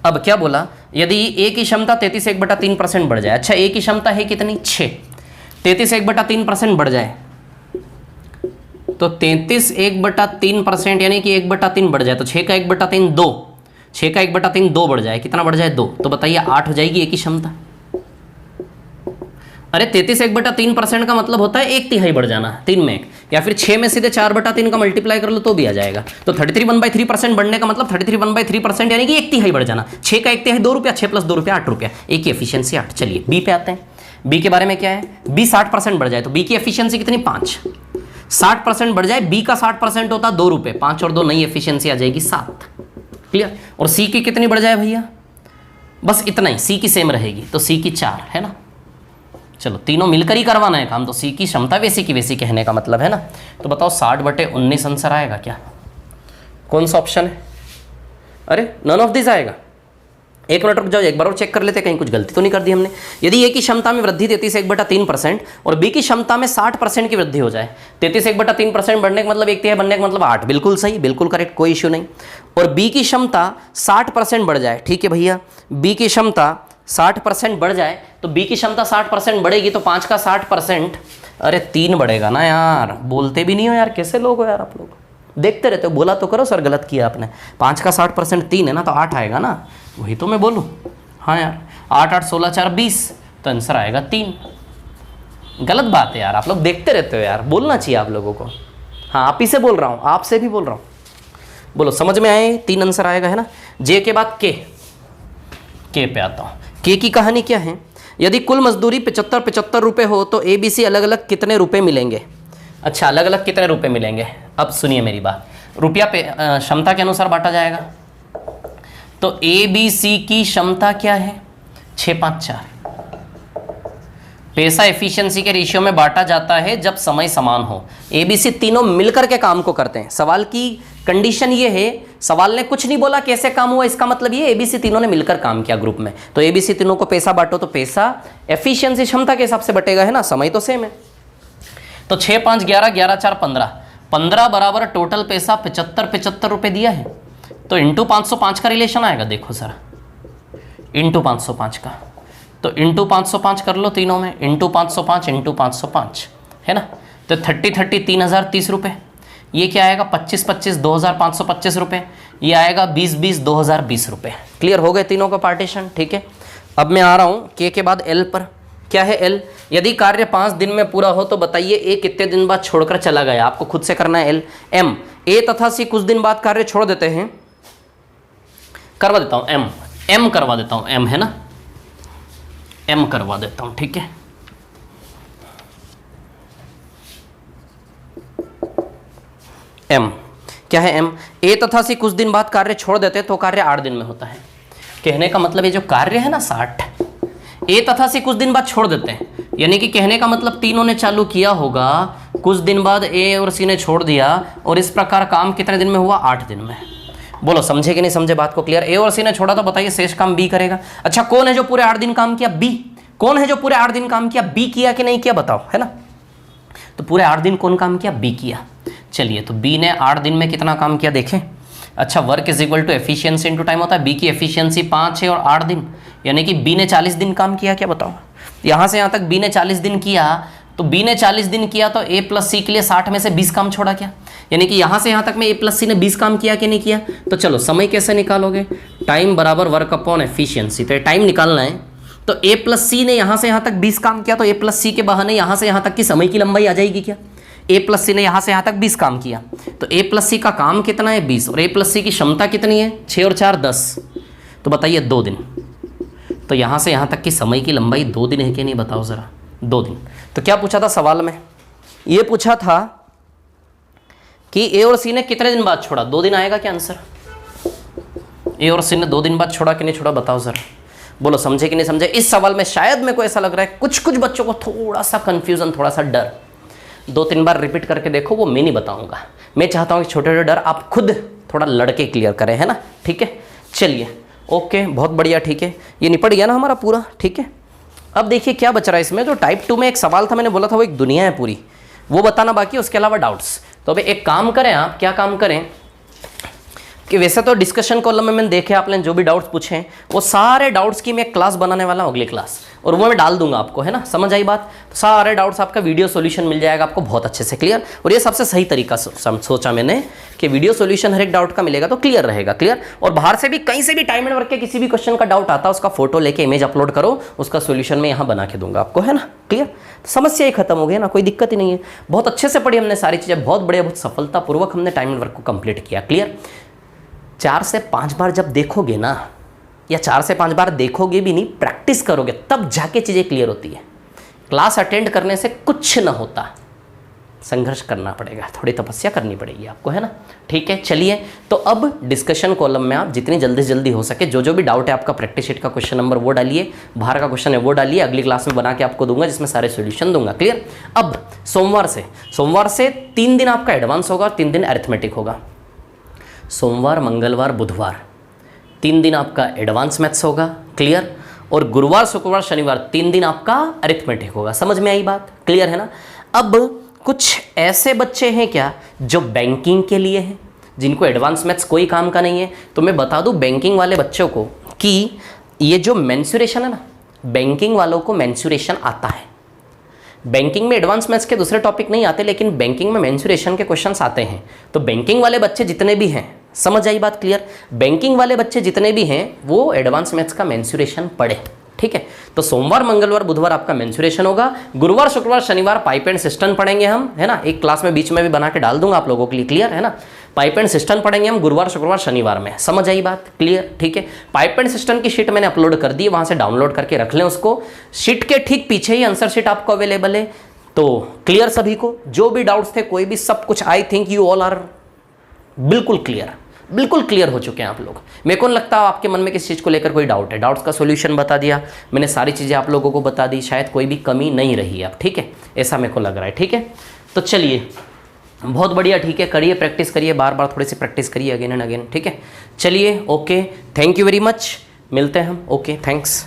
अब क्या बोला, यदि ए की क्षमता 33/3% बढ़ जाए। अच्छा, ए की क्षमता है कितनी? 6। 33/3% बढ़ जाए तो 33/3% यानी कि 1/3 बढ़ जाए तो 6 का 1/3 2, 6 का 1/3 2 बढ़ जाए, कितना बढ़ जाए? 2। तो बताइए 8 हो जाएगी ए की क्षमता। अरे 33/3% का मतलब होता है 1/3 बढ़ जाना, 3 में 1, या फिर 6 में सीधे 4/3 का मल्टीप्लाई कर लो तो भी आ जाएगा। तो 33 1/3% बढ़ने का मतलब 33 1/3% यानी कि 1/3 बढ़ जाना। 6 का 1/3 2 रुपया, 6 + 2 रुपया 8 रुपया, ए की एफिशिएंसी 8। चलिए बी पे आते हैं। बी के बारे में क्या है? बी 60% बढ़ जाए तो बी की एफिशिएंसी कितनी? 5। 60% बढ़ जाए, बी का 60% होता 2 रुपये, 5 और 2 नई एफिशिएंसी आ जाएगी 7। क्लियर? और सी की कितनी बढ़ जाए भैया? बस इतना ही, सी की सेम रहेगी तो सी की 4, है ना। चलो तीनों मिलकर ही करवाना है काम, तो सी की क्षमता वैसी की वैसी कहने का मतलब, है ना। तो बताओ 60/19 आंसर आएगा क्या? कौन सा ऑप्शन है? अरे नन ऑफ दिस आएगा। 1 मिनट रुक जाओ, एक बार और चेक कर लेते कहीं कुछ गलती तो नहीं कर दी हमने। यदि ए की क्षमता में वृद्धि 33/3% और बी की क्षमता में 60% की वृद्धि हो जाए, 33/3% बढ़ने का मतलब 1/3 बनने का मतलब 8, बिल्कुल सही, बिल्कुल करेक्ट, कोई इश्यू नहीं। और बी की क्षमता 60% बढ़ जाए, ठीक है भैया, बी की क्षमता 60% बढ़ जाए तो बी की क्षमता 60% बढ़ेगी तो 5 का 60%, अरे 3 बढ़ेगा ना यार। बोलते भी नहीं हो यार, कैसे लोग हो यार आप लोग, देखते रहते हो। बोला तो करो सर गलत किया आपने। 5 का 60% 3 है ना, तो 8 आएगा ना, वही तो मैं बोलूँ। हाँ यार, 8 8 16 4 20, तो आंसर आएगा 3। गलत बात है यार, आप लोग देखते रहते हो यार, बोलना चाहिए आप लोगों को। हाँ आप ही से बोल रहा हूँ, आपसे भी बोल रहा हूँ। बोलो समझ में आए? 3 आंसर आएगा, है ना। जे के बाद के पे आता हूँ। के की कहानी क्या है? यदि कुल मजदूरी 75 रुपये हो तो ए बी सी अलग अलग कितने रुपए मिलेंगे? अच्छा, अलग अलग कितने रुपए मिलेंगे? अब सुनिए मेरी बात, रुपया पे क्षमता के अनुसार बांटा जाएगा। तो ए बी सी की क्षमता क्या है? 6 5 4। पैसा एफिशिएंसी के रेशियो में बांटा जाता है जब समय समान हो। एबीसी तीनों मिलकर के काम को करते हैं। सवाल की कंडीशन ये है, सवाल ने कुछ नहीं बोला कैसे काम हुआ, इसका मतलब ये एबीसी तीनों ने मिलकर काम किया ग्रुप में। तो एबीसी तीनों को पैसा बांटो तो पैसा एफिशिएंसी क्षमता के हिसाब से बटेगा, है ना, समय तो सेम है। तो 6 5 11 11 4 15 15 बराबर टोटल पैसा 75 रुपये दिया है। तो इंटू 505 का रिलेशन आएगा, देखो सर, इंटू 505 का, तो इंटू 505 कर लो तीनों में, इंटू 505 इंटू 505, है ना। तो 30 30 3030 रुपये। ये क्या आएगा 25 25 2525 रुपये। ये आएगा 20 20 2020 रुपये। क्लियर हो गए तीनों का पार्टीशन, ठीक है। अब मैं आ रहा हूँ के बाद एल पर। क्या है एल? यदि कार्य 5 दिन में पूरा हो तो बताइए ए कितने दिन बाद छोड़कर चला गया। आपको खुद से करना है एल। एम, ए तथा सी कुछ दिन बाद कार्य छोड़ देते हैं, करवा देता हूँ एम, एम करवा देता हूँ, एम है ना, एम करवा देता हूँ, ठीक है। एम क्या है? एम, ए तथा सी कुछ दिन बाद कार्य छोड़ देते तो कार्य 8 दिन में होता है। कहने का मतलब ये जो कार्य है ना 60, ए तथा सी कुछ दिन बाद छोड़ देते हैं, यानी कि कहने का मतलब तीनों ने चालू किया होगा, कुछ दिन बाद ए और सी ने छोड़ दिया, और इस प्रकार काम कितने दिन में हुआ? 8 दिन में। बोलो समझे कि नहीं समझे बात को? क्लियर? ए और सी ने छोड़ा तो बताइए शेष काम बी करेगा। अच्छा, कौन है जो पूरे 8 दिन काम किया? बी। कौन है जो पूरे 8 दिन काम किया? बी किया कि नहीं किया बताओ, है ना। तो पूरे 8 दिन कौन काम किया? बी किया। चलिए, तो बी ने 8 दिन में कितना काम किया देखें। अच्छा, work is equal to efficiency into time होता है। बी की एफिशिएंसी 5 है और 8 दिन, यानी कि बी ने 40 दिन काम किया। क्या बताओ? यहाँ से यहाँ तक बी ने 40 दिन किया, तो बी ने 40 दिन किया तो ए प्लस सी के लिए 60 में से 20 काम छोड़ा क्या? यानी कि यहाँ से यहाँ तक में ए प्लस सी ने 20 काम किया कि नहीं किया? तो चलो समय कैसे निकालोगे? टाइम बराबर वर्क अपॉन एफिशिएंसी। तो टाइम निकालना है, तो ए प्लस सी ने यहाँ से यहाँ तक 20 काम किया, तो ए प्लस सी के बहाने यहाँ से यहाँ तक की समय की लंबाई आ जाएगी क्या? ए प्लस सी ने यहाँ से यहाँ तक 20 काम किया, तो ए प्लस सी का काम कितना है? 20, और ए प्लस सी की क्षमता कितनी है? 6 और 4 10, तो बताइए 2 दिन। तो यहाँ से यहाँ तक की समय की लंबाई 2 दिन है कि नहीं बताओ ज़रा? 2 दिन। तो क्या पूछा था सवाल में? ये पूछा था कि ए और सी ने कितने दिन बाद छोड़ा? 2 दिन आएगा क्या आंसर? ए और सी ने 2 दिन बाद छोड़ा कि नहीं छोड़ा बताओ ज़रा? बोलो समझे कि नहीं समझे? इस सवाल में शायद मेरे को ऐसा लग रहा है कुछ बच्चों को थोड़ा सा कन्फ्यूजन, थोड़ा सा डर। 2-3 बार रिपीट करके देखो, वो मैं नहीं बताऊंगा। मैं चाहता हूँ कि छोटे छोटे डर आप खुद थोड़ा लड़के क्लियर करें, है ना। ठीक है, चलिए ओके, बहुत बढ़िया। ठीक है, ये निपट गया ना हमारा पूरा। ठीक है, अब देखिए क्या बच रहा है इसमें। जो टाइप 2 में एक सवाल था, मैंने बोला था वो एक दुनिया है पूरी, वो बताना बाकी, उसके अलावा डाउट्स। तो अभी एक काम करें, आप क्या काम करें कि वैसे तो डिस्कशन कॉलम में मैंने देखे आपने जो भी डाउट्स पूछे हैं, वो सारे डाउट्स की मैं एक क्लास बनाने वाला हूँ, अगली क्लास, और वो मैं डाल दूंगा आपको, है ना। समझ आई बात? तो सारे डाउट्स आपका वीडियो सॉल्यूशन मिल जाएगा आपको बहुत अच्छे से क्लियर। और ये सबसे सही तरीका सोचा मैंने कि वीडियो सॉल्यूशन हर एक डाउट का मिलेगा तो क्लियर रहेगा। क्लियर? और बाहर से भी कहीं से भी टाइम एंड वर्क के किसी भी क्वेश्चन का डाउट आता है, उसका फोटो लेके इमेज अपलोड करो, उसका सोल्यूशन मैं यहाँ बना के दूंगा आपको, है ना। क्लियर? समस्या ही खत्म हो गई ना, कोई दिक्कत ही नहीं है। बहुत अच्छे से पढ़ी हमने सारी चीज़ें, बहुत बढ़िया, बहुत सफलतापूर्वक हमने टाइम एंड वर्क को कंप्लीट किया। क्लियर? 4 से 5 बार जब देखोगे ना, या 4 से 5 बार देखोगे भी नहीं, प्रैक्टिस करोगे, तब जाके चीज़ें क्लियर होती है। क्लास अटेंड करने से कुछ न होता, संघर्ष करना पड़ेगा, थोड़ी तपस्या करनी पड़ेगी आपको, है ना। ठीक है, चलिए तो अब डिस्कशन कॉलम में आप जितनी जल्दी से जल्दी हो सके जो भी डाउट है आपका, प्रैक्टिस शीट का क्वेश्चन नंबर वो डालिए, बाहर का क्वेश्चन है वो डालिए, अगली क्लास में बना के आपको दूंगा जिसमें सारे सोल्यूशन दूंगा। क्लियर? अब सोमवार से 3 दिन आपका एडवांस होगा, 3 दिन अरिथमेटिक होगा। सोमवार, मंगलवार, बुधवार 3 दिन आपका एडवांस मैथ्स होगा। क्लियर? और गुरुवार, शुक्रवार, शनिवार 3 दिन आपका अरिथमेटिक होगा। समझ में आई बात? क्लियर है ना। अब कुछ ऐसे बच्चे हैं क्या जो बैंकिंग के लिए हैं, जिनको एडवांस मैथ्स कोई काम का नहीं है? तो मैं बता दूं बैंकिंग वाले बच्चों को कि ये जो मेंसुरेशन है ना, बैंकिंग वालों को मेंसुरेशन आता है। बैंकिंग में एडवांस मैथ्स के दूसरे टॉपिक नहीं आते, लेकिन बैंकिंग में मेंसुरेशन के क्वेश्चंस आते हैं। तो बैंकिंग वाले बच्चे जितने भी हैं, समझ आई बात? क्लियर? बैंकिंग वाले बच्चे जितने भी हैं वो एडवांस मैथ्स का मेंसुरेशन पढ़े। ठीक है, तो सोमवार, मंगलवार, बुधवार आपका मेंसुरेशन होगा। गुरुवार, शुक्रवार, शनिवार पाइप एंड सिस्टम पढ़ेंगे हम, है ना। एक क्लास में बीच में भी बना के डाल दूंगा आप लोगों के लिए। क्लियर है ना? पाइप एंड सिस्टम पढ़ेंगे हम गुरुवार, शुक्रवार, शनिवार में। समझ आई बात? क्लियर? ठीक है, पाइप एंड सिस्टम की शीट मैंने अपलोड कर दी, वहां से डाउनलोड करके रख लें उसको। शीट के ठीक पीछे ही आंसर शीट आपको अवेलेबल है। तो क्लियर सभी को? जो भी डाउट्स थे, कोई भी, सब कुछ I think you all are बिल्कुल क्लियर। बिल्कुल क्लियर हो चुके हैं आप लोग। मेरे को नहीं लगता आपके मन में किस चीज़ को लेकर कोई डाउट है। डाउट्स का सॉल्यूशन बता दिया मैंने, सारी चीज़ें आप लोगों को बता दी, शायद कोई भी कमी नहीं रही है अब, ठीक है, ऐसा मेरे को लग रहा है। ठीक है, तो चलिए बहुत बढ़िया, ठीक है, करिए, प्रैक्टिस करिए, बार बार थोड़ी सी प्रैक्टिस करिए अगेन एंड अगेन। ठीक है, चलिए, okay, thank you very much, मिलते हैं हम। Okay, thanks.